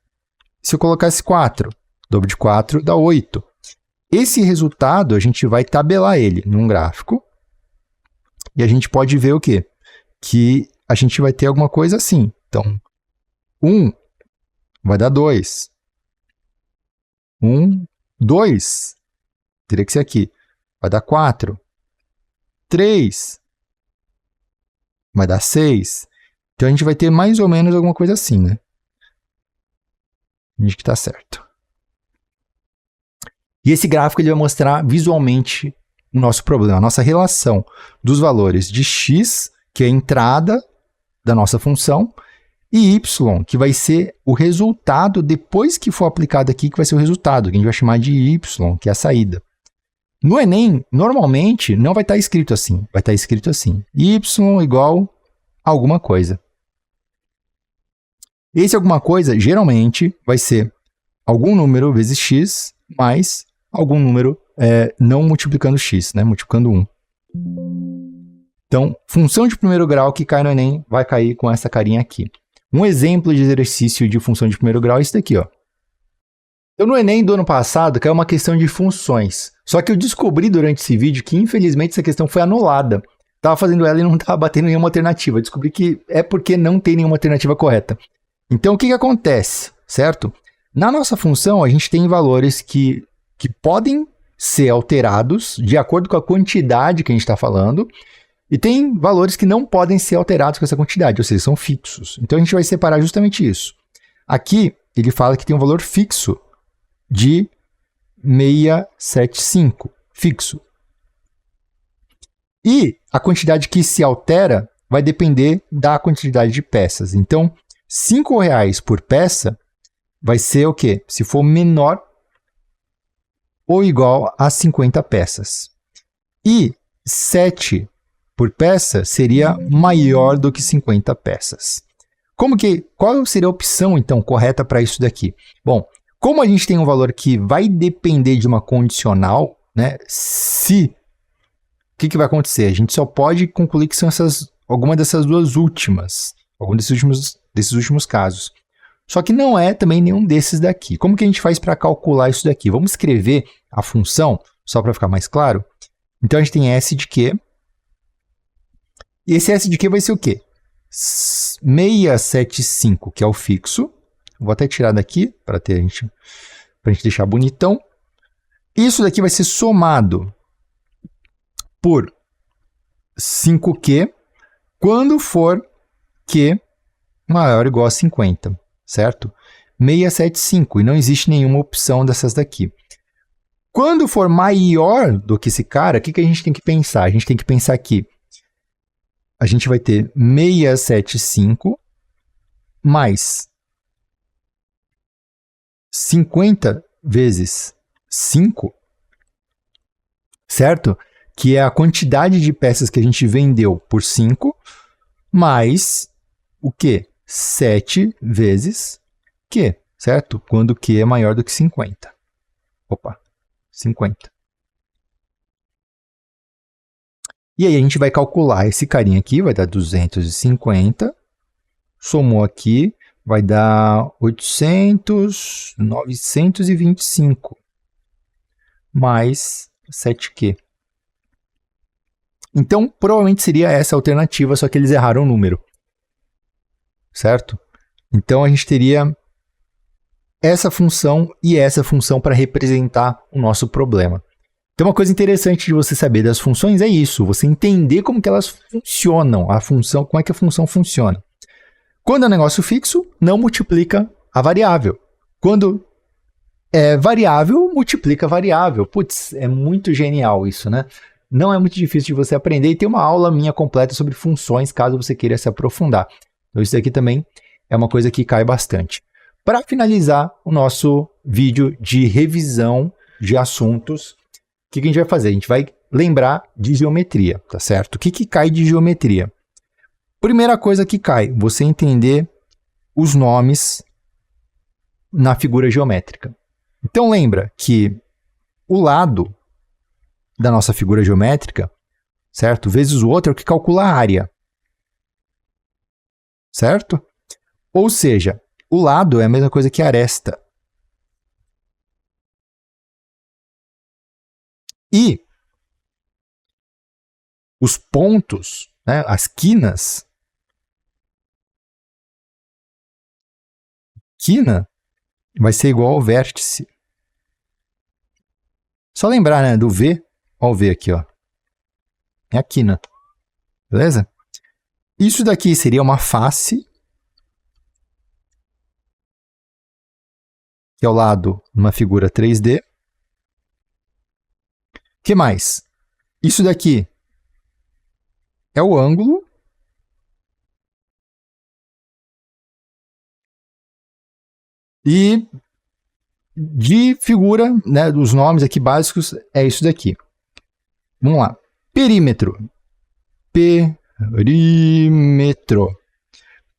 Se eu colocasse 4, o dobro de 4 dá 8. Esse resultado, a gente vai tabelar ele num gráfico. E a gente pode ver o quê? Que a gente vai ter alguma coisa assim. Então, 1 vai dar 2. 1, 2. Teria que ser aqui. Vai dar 4. 3. Vai dar 6. Então, a gente vai ter mais ou menos alguma coisa assim, né? A gente que está certo. E esse gráfico ele vai mostrar visualmente o nosso problema, a nossa relação dos valores de x, que é a entrada da nossa função, e y, que vai ser o resultado depois que for aplicado aqui, que vai ser o resultado, que a gente vai chamar de y, que é a saída. No Enem, normalmente, não vai estar escrito assim. Vai estar escrito assim, y igual a alguma coisa. Esse alguma coisa, geralmente, vai ser algum número vezes x mais algum número não multiplicando x, né? Multiplicando 1. Então, função de primeiro grau que cai no Enem vai cair com essa carinha aqui. Um exemplo de exercício de função de primeiro grau é esse daqui, ó. Então, no Enem do ano passado, caiu uma questão de funções. Só que eu descobri durante esse vídeo que, infelizmente, essa questão foi anulada. Estava fazendo ela e não estava batendo nenhuma alternativa. Eu descobri que é porque não tem nenhuma alternativa correta. Então, o que acontece, certo? Na nossa função, a gente tem valores que podem ser alterados de acordo com a quantidade que a gente está falando, e tem valores que não podem ser alterados com essa quantidade, ou seja, são fixos. Então, a gente vai separar justamente isso. Aqui, ele fala que tem um valor fixo de 675, fixo. E a quantidade que se altera vai depender da quantidade de peças. Então, R$ 5,00 por peça vai ser o quê? Se for menor ou igual a 50 peças. E 7 por peça seria maior do que 50 peças. Qual seria a opção, então, correta para isso daqui? Bom, como a gente tem um valor que vai depender de uma condicional, né? O que vai acontecer? A gente só pode concluir que são alguma dessas duas últimas, algum desses últimos casos. Só que não é também nenhum desses daqui. Como que a gente faz para calcular isso daqui? Vamos escrever a função, só para ficar mais claro. Então, a gente tem S de Q. E esse S de Q vai ser o quê? 675, que é o fixo. Vou até tirar daqui, para a gente deixar bonitão. Isso daqui vai ser somado por 5Q, quando for Q maior ou igual a 50, certo? 675, e não existe nenhuma opção dessas daqui. Quando for maior do que esse cara, o que a gente tem que pensar? A gente tem que pensar que a gente vai ter 675 mais 50 vezes 5, certo? Que é a quantidade de peças que a gente vendeu por 5, mais o quê? 7 vezes Q, certo? Quando Q é maior do que 50. Opa, 50. E aí a gente vai calcular esse carinha aqui, vai dar 250. Somou aqui, vai dar 925. Mais 7Q. Então, provavelmente seria essa a alternativa, só que eles erraram o número. Certo? Então, a gente teria essa função e essa função para representar o nosso problema. Então, uma coisa interessante de você saber das funções é isso, você entender como que elas funcionam, como é que a função funciona. Quando é um negócio fixo, não multiplica a variável. Quando é variável, multiplica a variável. Putz, é muito genial isso, né? Não é muito difícil de você aprender e tem uma aula minha completa sobre funções, caso você queira se aprofundar. Então, isso aqui também é uma coisa que cai bastante. Para finalizar o nosso vídeo de revisão de assuntos, o que a gente vai fazer? A gente vai lembrar de geometria, tá certo? O que cai de geometria? Primeira coisa que cai, você entender os nomes na figura geométrica. Então, lembra que o lado da nossa figura geométrica, certo? Vezes o outro é o que calcula a área. Certo? Ou seja, o lado é a mesma coisa que a aresta. E os pontos, né, as quinas, quina vai ser igual ao vértice. Só lembrar, né, do V. Olha o V aqui, ó. É a quina. Beleza? Isso daqui seria uma face, que é o lado numa figura 3D. O que mais? Isso daqui é o ângulo. E de figura, né, dos nomes aqui básicos, é isso daqui. Vamos lá. Perímetro. Perímetro.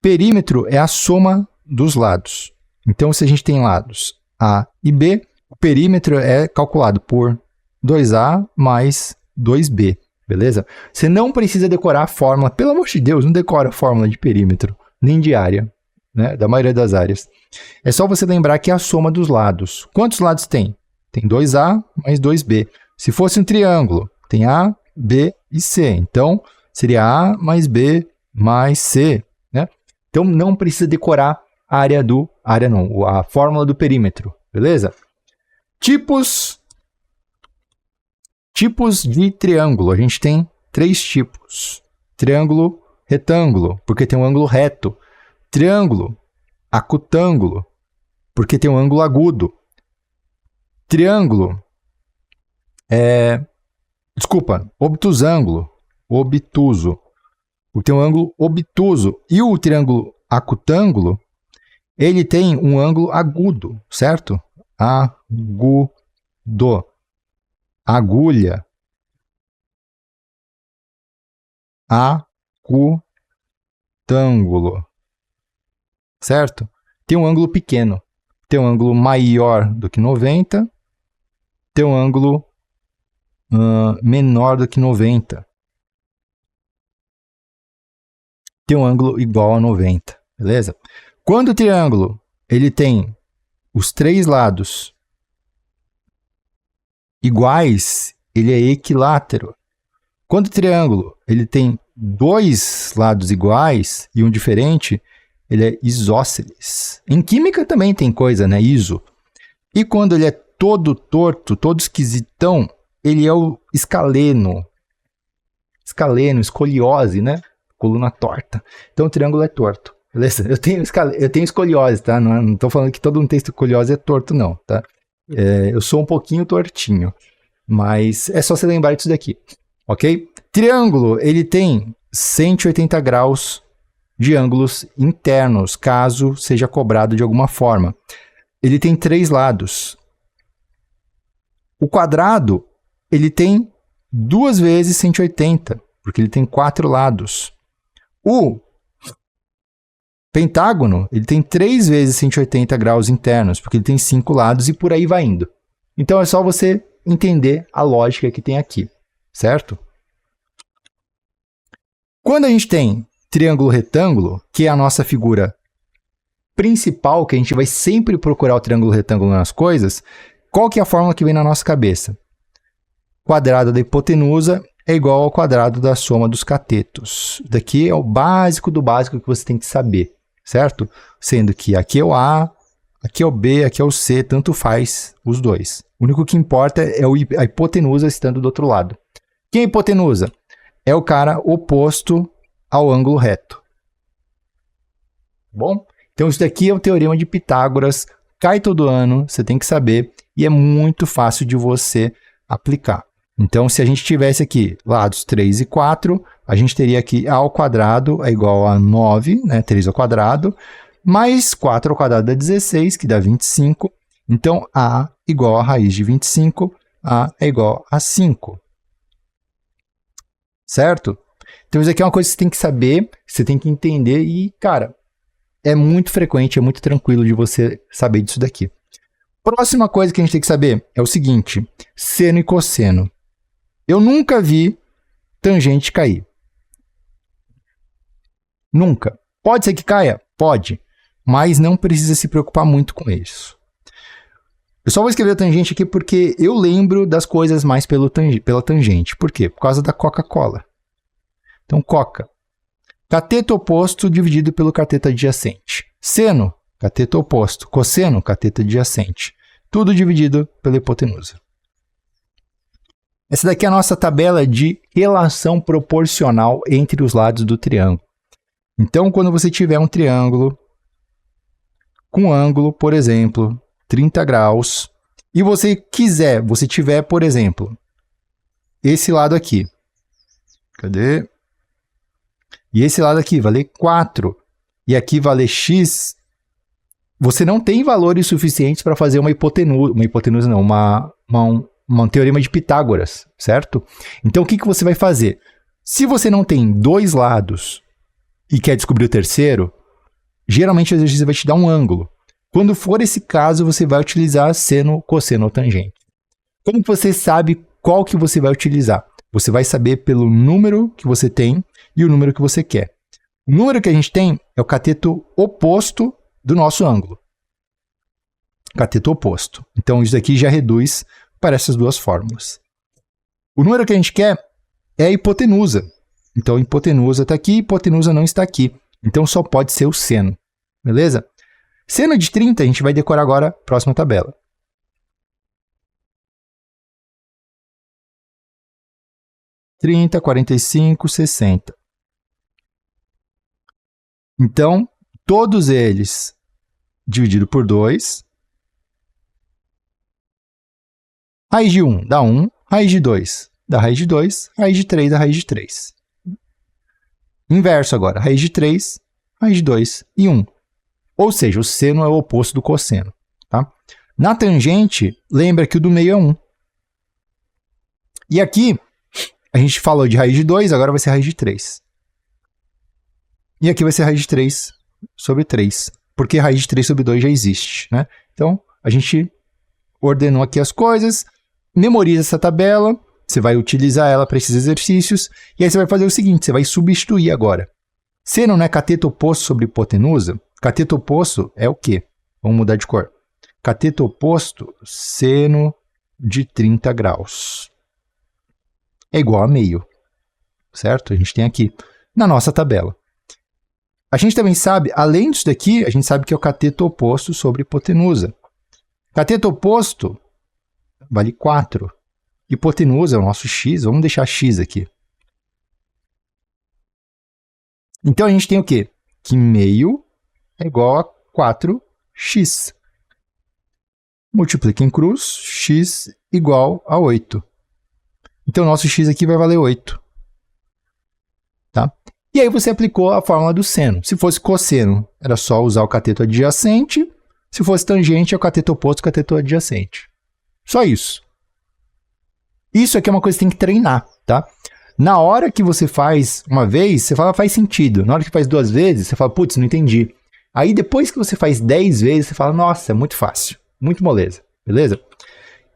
Perímetro é a soma dos lados. Então, se a gente tem lados A e B, o perímetro é calculado por 2A mais 2B. Beleza? Você não precisa decorar a fórmula. Pelo amor de Deus, não decora a fórmula de perímetro, nem de área, né, da maioria das áreas. É só você lembrar que é a soma dos lados. Quantos lados tem? Tem 2A mais 2B. Se fosse um triângulo, tem A, B e C. Então, seria A mais B mais C. Né? Então, não precisa decorar a fórmula do perímetro. Beleza? Tipos de triângulo. A gente tem 3 tipos. Triângulo retângulo, porque tem um ângulo reto. Triângulo acutângulo, porque tem um ângulo agudo. Triângulo obtusângulo, obtuso, porque tem um ângulo obtuso. E o triângulo acutângulo, ele tem um ângulo agudo, certo? Agudo. agulha, acutângulo, certo? Tem um ângulo pequeno, tem um ângulo maior do que 90, tem um ângulo menor do que 90, tem um ângulo igual a 90, beleza? Quando o triângulo ele tem os três lados iguais, ele é equilátero. Quando o triângulo ele tem dois lados iguais e um diferente, ele é isósceles. Em química também tem coisa, né? Iso. E quando ele é todo torto, todo esquisitão, ele é o escaleno. Escaleno, escoliose, né? Coluna torta. Então o triângulo é torto. Beleza? Eu tenho escoliose, tá? Não estou falando que todo mundo tem escoliose é torto, não, tá? Eu sou um pouquinho tortinho. Mas é só você lembrar disso daqui. Ok? Triângulo, ele tem 180 graus de ângulos internos, caso seja cobrado de alguma forma. Ele tem três lados. O quadrado, ele tem 2 vezes 180, porque ele tem 4 lados. O pentágono, ele tem 3 vezes 180 graus internos, porque ele tem 5 lados e por aí vai indo. Então é só você entender a lógica que tem aqui, certo? Quando a gente tem triângulo retângulo, que é a nossa figura principal, que a gente vai sempre procurar o triângulo retângulo nas coisas, qual que é a fórmula que vem na nossa cabeça? Quadrado da hipotenusa é igual ao quadrado da soma dos catetos. Daqui é o básico do básico que você tem que saber, certo? Sendo que aqui é o A, aqui é o B, aqui é o C, tanto faz os dois. O único que importa é a hipotenusa estando do outro lado. Quem é a hipotenusa? É o cara oposto ao ângulo reto. Bom? Então isso daqui é o teorema de Pitágoras, cai todo ano, você tem que saber, e é muito fácil de você aplicar. Então, se a gente tivesse aqui lados 3 e 4, a gente teria aqui A ao quadrado é igual a 9, né? 3 ao quadrado, mais 4 ao quadrado dá 16, que dá 25. Então, A igual a raiz de 25, A é igual a 5. Certo? Então, isso aqui é uma coisa que você tem que saber, você tem que entender e, cara, é muito frequente, é muito tranquilo de você saber disso daqui. Próxima coisa que a gente tem que saber é o seguinte, seno e cosseno. Eu nunca vi tangente cair. Nunca. Pode ser que caia? Pode. Mas não precisa se preocupar muito com isso. Eu só vou escrever a tangente aqui porque eu lembro das coisas mais pela tangente. Por quê? Por causa da Coca-Cola. Então, Coca. Cateto oposto dividido pelo cateto adjacente. Seno, cateto oposto. Cosseno, cateto adjacente. Tudo dividido pela hipotenusa. Essa daqui é a nossa tabela de relação proporcional entre os lados do triângulo. Então, quando você tiver um triângulo com ângulo, por exemplo, 30 graus, e você tiver, por exemplo, esse lado aqui. Cadê? E esse lado aqui vale 4, e aqui vale x, você não tem valores suficientes para fazer uma hipotenusa não, um teorema de Pitágoras, certo? Então, o que você vai fazer? Se você não tem dois lados e quer descobrir o terceiro, geralmente o exercício vai te dar um ângulo. Quando for esse caso, você vai utilizar seno, cosseno ou tangente. Como você sabe qual que você vai utilizar? Você vai saber pelo número que você tem e o número que você quer. O número que a gente tem é o cateto oposto do nosso ângulo. Cateto oposto. Então, isso daqui já reduz para essas duas fórmulas. O número que a gente quer é a hipotenusa. Então, a hipotenusa está aqui, a hipotenusa não está aqui. Então, só pode ser o seno. Beleza? Seno de 30, a gente vai decorar agora a próxima tabela. (30, 45, 60). Então, todos eles dividido por 2. Raiz de 1 dá 1, raiz de 2 dá raiz de 2, raiz de 3 dá raiz de 3. Inverso agora, raiz de 3, raiz de 2 e 1. Ou seja, o seno é o oposto do cosseno. Tá? Na tangente, lembra que o do meio é 1. E aqui, a gente falou de raiz de 2, agora vai ser raiz de 3. E aqui vai ser raiz de 3 sobre 3. Porque raiz de 3 sobre 2 já existe, né? Então, a gente ordenou aqui as coisas, memoriza essa tabela, você vai utilizar ela para esses exercícios, e aí você vai fazer o seguinte, você vai substituir agora. Seno não é cateto oposto sobre hipotenusa? Cateto oposto é o quê? Vamos mudar de cor. Cateto oposto, seno de 30 graus. É igual a meio, certo? A gente tem aqui na nossa tabela. A gente também sabe, além disso daqui, a gente sabe que é o cateto oposto sobre hipotenusa. Cateto oposto vale 4. Hipotenusa é o nosso x, vamos deixar x aqui. Então a gente tem o quê? Que meio é igual a 4x. Multiplica em cruz, x igual a 8. Então o nosso x aqui vai valer 8. Tá? E aí você aplicou a fórmula do seno. Se fosse cosseno, era só usar o cateto adjacente. Se fosse tangente, é o cateto oposto, cateto adjacente. Só isso. Isso aqui é uma coisa que tem que treinar, tá? Na hora que você faz uma vez, você fala, faz sentido. Na hora que faz 2 vezes, você fala, putz, não entendi. Aí depois que você faz 10 vezes, você fala, nossa, é muito fácil, muito moleza, beleza?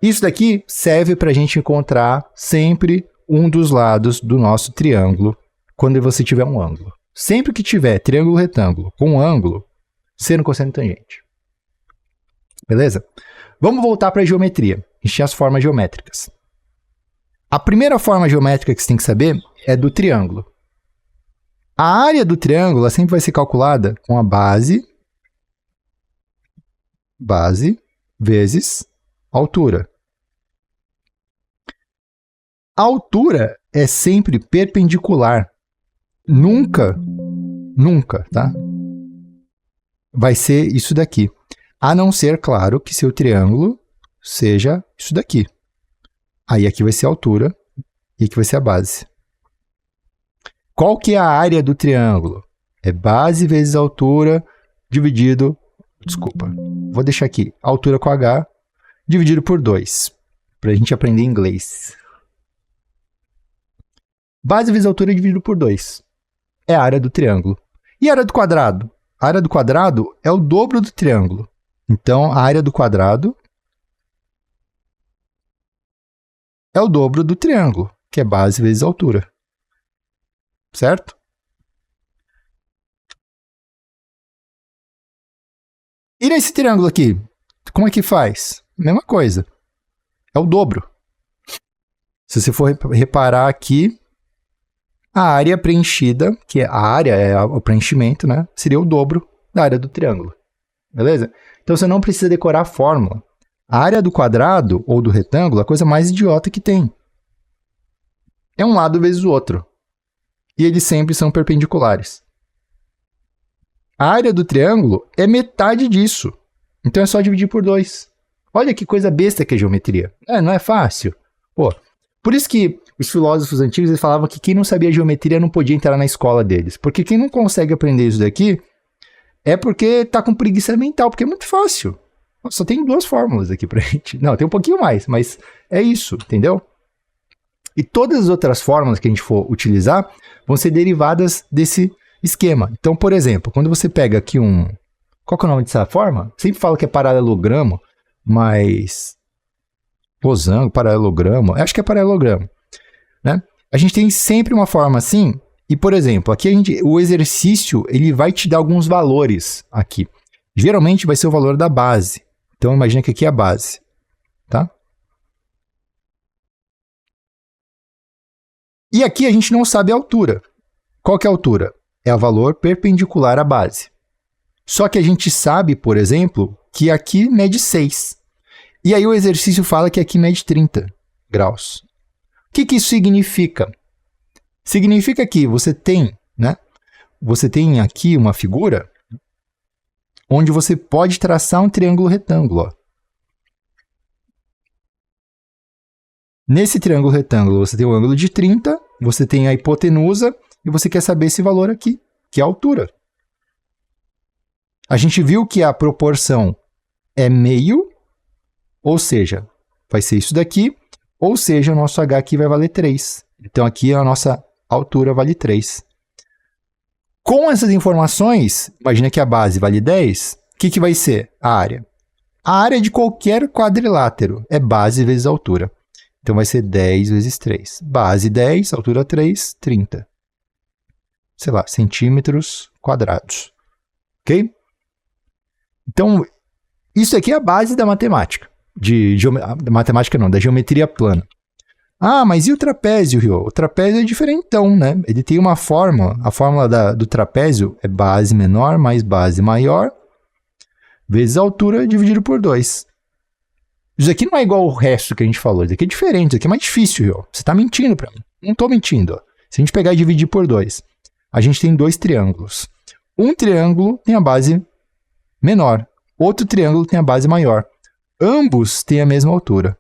Isso daqui serve para a gente encontrar sempre um dos lados do nosso triângulo quando você tiver um ângulo. Sempre que tiver triângulo retângulo com um ângulo, seno, cosseno e tangente. Beleza? Vamos voltar para a geometria. A gente tinha as formas geométricas. A primeira forma geométrica que você tem que saber é do triângulo. A área do triângulo ela sempre vai ser calculada com a base vezes a altura. A altura é sempre perpendicular. Nunca, tá? Vai ser isso daqui. A não ser, claro, que seu triângulo seja isso daqui. Aí aqui vai ser a altura e aqui vai ser a base. Qual que é a área do triângulo? É base vezes altura dividido... Desculpa, vou deixar aqui. Altura com H dividido por 2. Para a gente aprender inglês. Base vezes altura dividido por 2. É a área do triângulo. E a área do quadrado? A área do quadrado é o dobro do triângulo. Então, a área do quadrado é o dobro do triângulo, que é base vezes altura. Certo? E nesse triângulo aqui, como é que faz? Mesma coisa. É o dobro. Se você for reparar aqui, a área preenchida, que a área é o preenchimento, né? Seria o dobro da área do triângulo. Beleza? Então você não precisa decorar a fórmula. A área do quadrado ou do retângulo é a coisa mais idiota que tem. É um lado vezes o outro. E eles sempre são perpendiculares. A área do triângulo é metade disso. Então é só dividir por 2. Olha que coisa besta que é geometria. Não é fácil. Pô, por isso que os filósofos antigos eles falavam que quem não sabia geometria não podia entrar na escola deles. Porque quem não consegue aprender isso daqui é porque está com preguiça mental, porque é muito fácil. Só tem 2 fórmulas aqui pra gente. Não, tem um pouquinho mais, mas é isso, entendeu? E todas as outras fórmulas que a gente for utilizar vão ser derivadas desse esquema. Então, por exemplo, quando você pega aqui um... Qual que é o nome dessa forma? Sempre falo que é paralelogramo, mas... losango, paralelogramo... Acho que é paralelogramo, né? A gente tem sempre uma forma assim, e, por exemplo, aqui o exercício ele vai te dar alguns valores aqui. Geralmente vai ser o valor da base. Então, imagina que aqui é a base, tá? E aqui a gente não sabe a altura. Qual que é a altura? É o valor perpendicular à base. Só que a gente sabe, por exemplo, que aqui mede 6. E aí o exercício fala que aqui mede 30 graus. O que isso significa? Significa que você tem, né? Você tem aqui uma figura onde você pode traçar um triângulo retângulo. Ó. Nesse triângulo retângulo, você tem o ângulo de 30, você tem a hipotenusa e você quer saber esse valor aqui, que é a altura. A gente viu que a proporção é meio, ou seja, vai ser isso daqui, Ou seja, o nosso h aqui vai valer 3. Então, aqui a nossa altura vale 3. Com essas informações, imagina que a base vale 10, o que vai ser a área? A área de qualquer quadrilátero é base vezes altura. Então, vai ser 10 vezes 3. Base 10, altura 3, 30. Sei lá, centímetros quadrados. Ok? Então, isso aqui é a base da matemática. Matemática não, da geometria plana. Ah, mas e o trapézio, Ryo? O trapézio é diferentão, né? Ele tem uma fórmula. A fórmula do trapézio é base menor mais base maior vezes a altura dividido por 2. Isso aqui não é igual ao resto que a gente falou. Isso aqui é diferente. Isso aqui é mais difícil, Ryo. Você está mentindo para mim. Não estou mentindo. Ó. Se a gente pegar e dividir por 2, a gente tem 2 triângulos. Um triângulo tem a base menor. Outro triângulo tem a base maior. Ambos têm a mesma altura.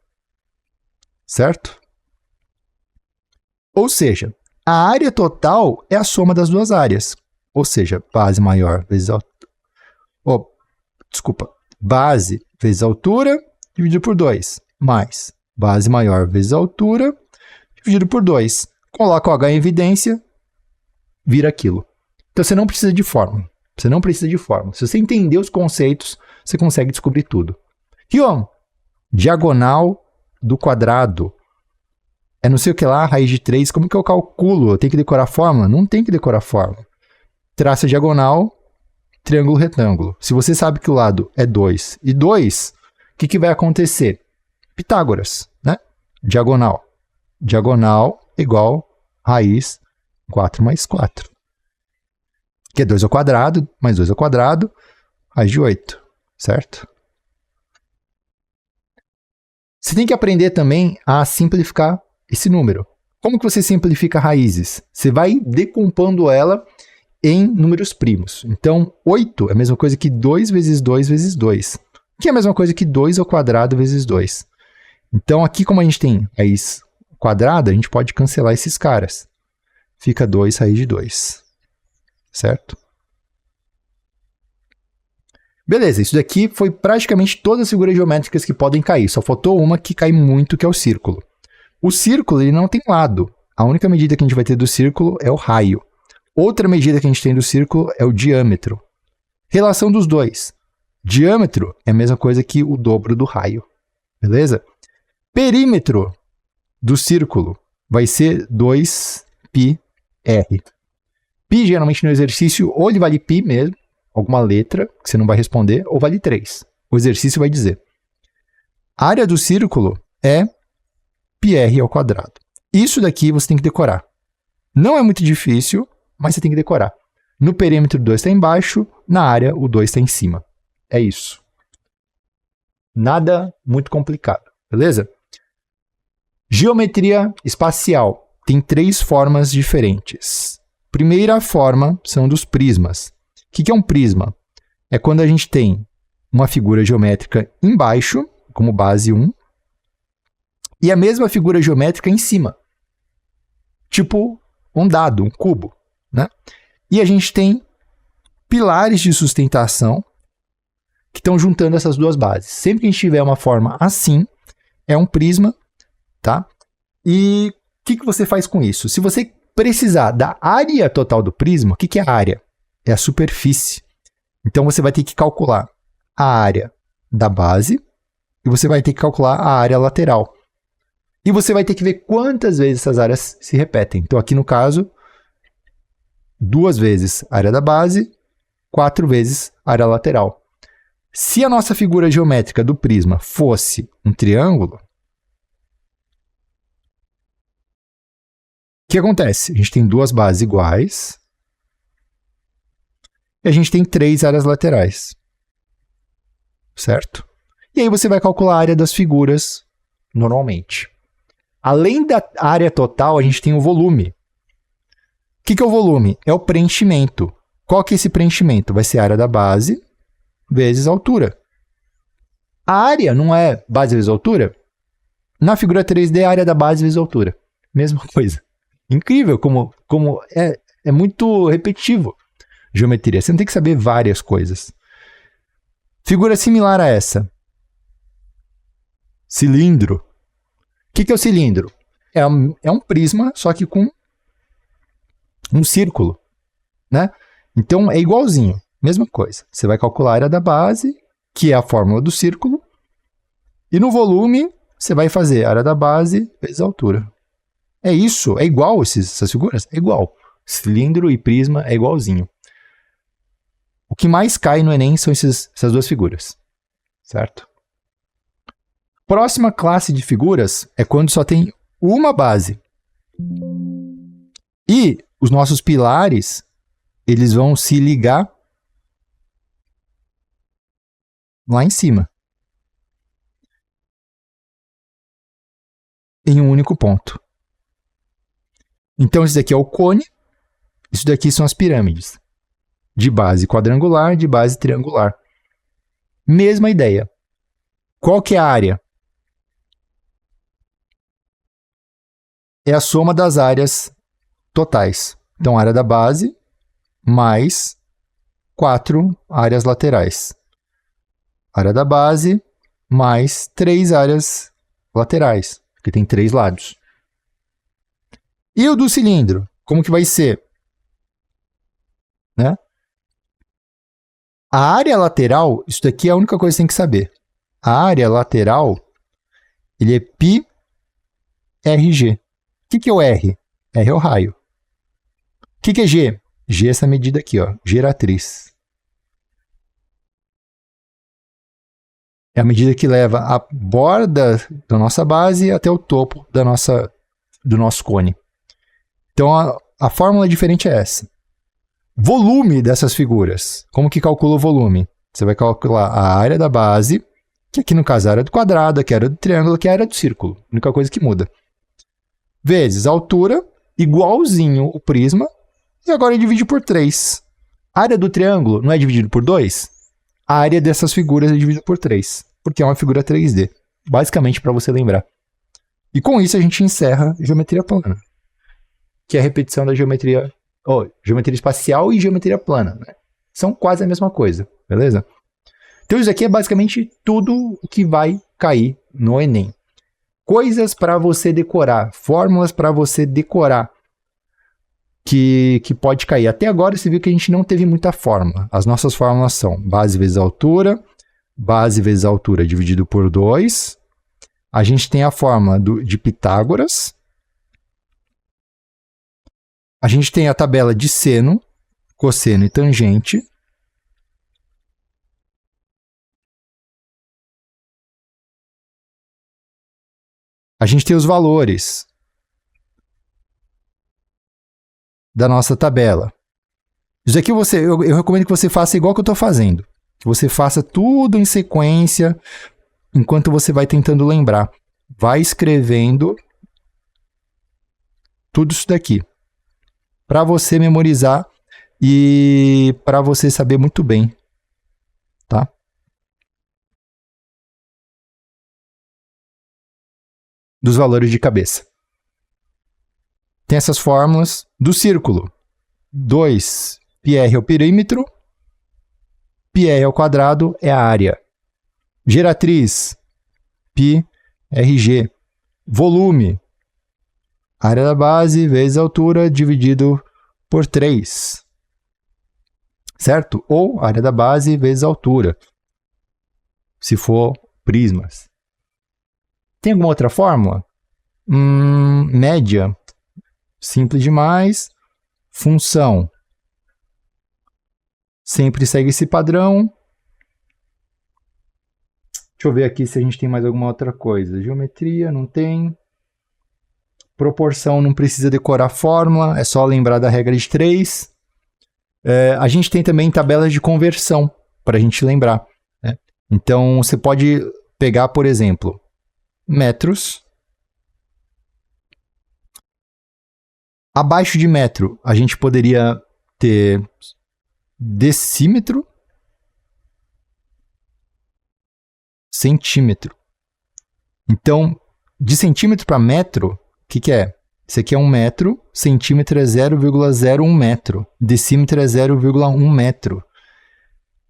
Certo? Ou seja, a área total é a soma das duas áreas. Ou seja, base maior vezes altura. Base vezes altura dividido por 2. Mais base maior vezes altura dividido por 2. Coloca o h em evidência, vira aquilo. Então, você não precisa de fórmula. Se você entender os conceitos, você consegue descobrir tudo. Ryo, diagonal do quadrado é não sei o que lá, raiz de 3, como que eu calculo? Eu tenho que decorar a fórmula? Não tem que decorar a fórmula. Traça a diagonal, triângulo, retângulo. Se você sabe que o lado é 2 e 2, o que vai acontecer? Pitágoras, né? Diagonal. Diagonal igual raiz 4 mais 4. Que é 2 ao quadrado, mais 2 ao quadrado, raiz de 8, certo? Você tem que aprender também a simplificar esse número. Como que você simplifica raízes? Você vai decompondo ela em números primos. Então, 8 é a mesma coisa que 2 vezes 2 vezes 2, que é a mesma coisa que 2 ao quadrado vezes 2. Então, aqui como a gente tem raiz quadrada, a gente pode cancelar esses caras. Fica 2 raiz de 2. Certo? Beleza, isso daqui foi praticamente todas as figuras geométricas que podem cair. Só faltou uma que cai muito, que é o círculo. O círculo ele não tem lado. A única medida que a gente vai ter do círculo é o raio. Outra medida que a gente tem do círculo é o diâmetro. Relação dos dois. Diâmetro é a mesma coisa que o dobro do raio. Beleza? Perímetro do círculo vai ser 2πr. Π, geralmente no exercício, ou ele vale π mesmo, alguma letra que você não vai responder, ou vale 3. O exercício vai dizer. A área do círculo é πr ao quadrado. Isso daqui você tem que decorar. Não é muito difícil, mas você tem que decorar. No perímetro, o 2 está embaixo, na área, o 2 está em cima. É isso. Nada muito complicado, beleza? Geometria espacial tem 3 formas diferentes. Primeira forma são dos prismas. O que é um prisma? É quando a gente tem uma figura geométrica embaixo, como base 1, e a mesma figura geométrica em cima. Tipo um dado, um cubo. Né? E a gente tem pilares de sustentação que estão juntando essas duas bases. Sempre que a gente tiver uma forma assim, é um prisma. Tá? E o que você faz com isso? Se você precisar da área total do prisma, o que é a área? É a superfície. Então, você vai ter que calcular a área da base e você vai ter que calcular a área lateral. E você vai ter que ver quantas vezes essas áreas se repetem. Então, aqui no caso, 2 vezes a área da base, 4 vezes a área lateral. Se a nossa figura geométrica do prisma fosse um triângulo, o que acontece? A gente tem 2 bases iguais e a gente tem 3 áreas laterais. Certo? E aí você vai calcular a área das figuras normalmente. Além da área total, a gente tem o volume. O que é o volume? É o preenchimento. Qual que é esse preenchimento? Vai ser a área da base vezes a altura. A área não é base vezes altura? Na figura 3D, a área da base vezes a altura. Mesma coisa. Incrível como é muito repetitivo. Geometria. Você não tem que saber várias coisas. Figura similar a essa. Cilindro. que é o cilindro? É um prisma, só que com um círculo, né? Então, é igualzinho, mesma coisa. Você vai calcular a área da base, que é a fórmula do círculo, e no volume, você vai fazer a área da base vezes a altura. É isso, é igual essas figuras? É igual. Cilindro e prisma é igualzinho. O que mais cai no Enem são essas duas figuras, certo? Próxima classe de figuras é quando só tem uma base. E os nossos pilares, eles vão se ligar lá em cima, em um único ponto. Então, isso daqui é o cone, isso daqui são as pirâmides. De base quadrangular, de base triangular. Mesma ideia. Qual que é a área? É a soma das áreas totais. Então, a área da base mais 4 áreas laterais. Área da base mais 3 áreas laterais, porque tem 3 lados. E o do cilindro? Como que vai ser? Né? A área lateral, isso daqui é a única coisa que você tem que saber. A área lateral, ele é π RG. O que é o R? R é o raio. O que é G? G é essa medida aqui, ó, geratriz. É a medida que leva a borda da nossa base até o topo do nosso cone. Então, a fórmula diferente é essa. Volume dessas figuras. Como que calcula o volume? Você vai calcular a área da base, que aqui no caso é a área do quadrado, aqui é a área do triângulo, aqui é a área do círculo. A única coisa que muda. Vezes a altura, igualzinho o prisma, e agora divide por 3. A área do triângulo não é dividido por 2? A área dessas figuras é dividida por 3, porque é uma figura 3D. Basicamente para você lembrar. E com isso a gente encerra geometria plana, que é a repetição da geometria espacial e geometria plana. Né? São quase a mesma coisa, beleza? Então isso aqui é basicamente tudo o que vai cair no Enem. Coisas para você decorar, fórmulas para você decorar, que pode cair. Até agora você viu que a gente não teve muita fórmula. As nossas fórmulas são base vezes altura dividido por 2. A gente tem a fórmula de Pitágoras. A gente tem a tabela de seno, cosseno e tangente. A gente tem os valores da nossa tabela. Isso aqui eu recomendo que você faça igual que eu estou fazendo. Que você faça tudo em sequência, enquanto você vai tentando lembrar. Vai escrevendo tudo isso daqui. Para você memorizar e para você saber muito bem. Tá? Dos valores de cabeça. Tem essas fórmulas do círculo. 2 πr é o perímetro, πr ao quadrado é a área. Geratriz, π rg. Volume, área da base vezes a altura dividido por 3. Certo? Ou área da base vezes a altura, se for prismas. Tem alguma outra fórmula? Média. Simples demais. Função. Sempre segue esse padrão. Deixa eu ver aqui se a gente tem mais alguma outra coisa. Geometria, não tem. Proporção, não precisa decorar a fórmula. É só lembrar da regra de 3. A gente tem também tabelas de conversão, para a gente lembrar. Né? Então, você pode pegar, por exemplo, metros. Abaixo de metro, a gente poderia ter decímetro, centímetro. Então, de centímetro para metro, o que é? Isso aqui é 1 metro, centímetro é 0,01 metro, decímetro é 0,1 metro.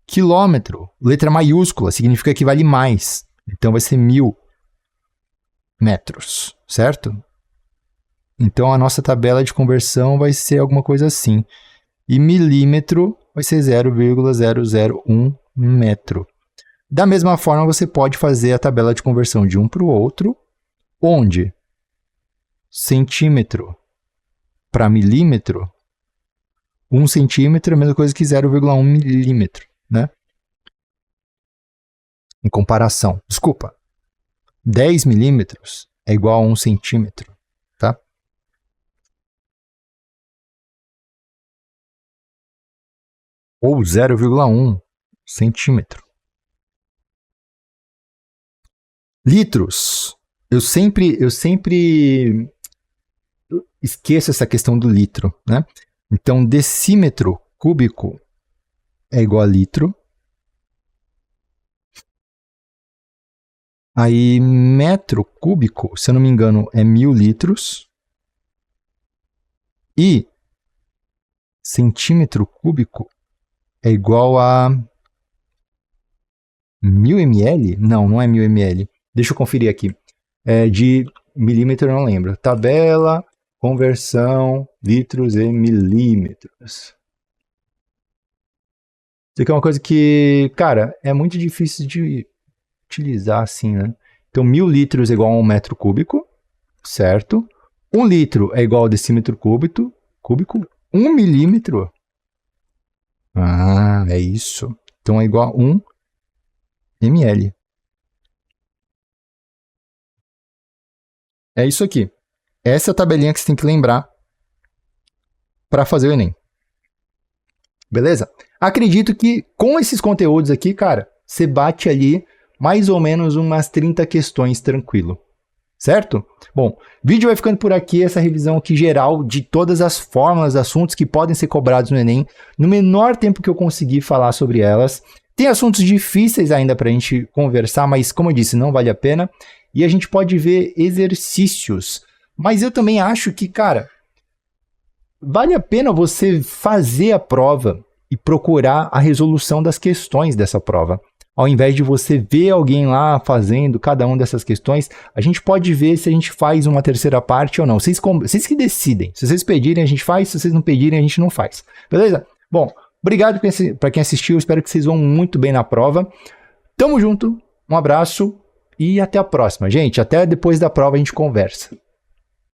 Quilômetro, letra maiúscula, significa que vale mais. Então vai ser 1000. metros, certo? Então a nossa tabela de conversão vai ser alguma coisa assim. E milímetro vai ser 0,001 metro. Da mesma forma, você pode fazer a tabela de conversão de um para o outro, onde centímetro para milímetro, 1 centímetro é a mesma coisa que 0,1 milímetro, né? Em comparação, desculpa, 10 milímetros é igual a 1 centímetro, tá? Ou 0,1 centímetro. Litros. Eu sempre esqueço essa questão do litro, né? Então, decímetro cúbico é igual a litro. Aí, metro cúbico, se eu não me engano, é 1000 litros. E centímetro cúbico é igual a 1000 ml? Não é 1000 ml. Deixa eu conferir aqui. De milímetro eu não lembro. Tabela, conversão, litros e milímetros. Isso aqui é uma coisa que, cara, é muito difícil de utilizar assim, né? Então, 1000 litros é igual a 1 metro cúbico, certo? 1 litro é igual a decímetro cúbico. 1 milímetro. Ah, é isso. Então, é igual a 1 ml. É isso aqui. Essa é a tabelinha que você tem que lembrar para fazer o Enem. Beleza? Acredito que com esses conteúdos aqui, cara, você bate ali mais ou menos umas 30 questões tranquilo. Certo? Bom, o vídeo vai ficando por aqui, essa revisão aqui geral de todas as fórmulas, assuntos que podem ser cobrados no Enem, no menor tempo que eu conseguir falar sobre elas. Tem assuntos difíceis ainda para a gente conversar, mas como eu disse, não vale a pena. E a gente pode ver exercícios. Mas eu também acho que, cara, vale a pena você fazer a prova e procurar a resolução das questões dessa prova. Ao invés de você ver alguém lá fazendo cada uma dessas questões, a gente pode ver se a gente faz uma terceira parte ou não. Vocês que decidem. Se vocês pedirem, a gente faz. Se vocês não pedirem, a gente não faz. Beleza? Bom, obrigado para quem assistiu. Espero que vocês vão muito bem na prova. Tamo junto. Um abraço e até a próxima. Gente, até depois da prova a gente conversa.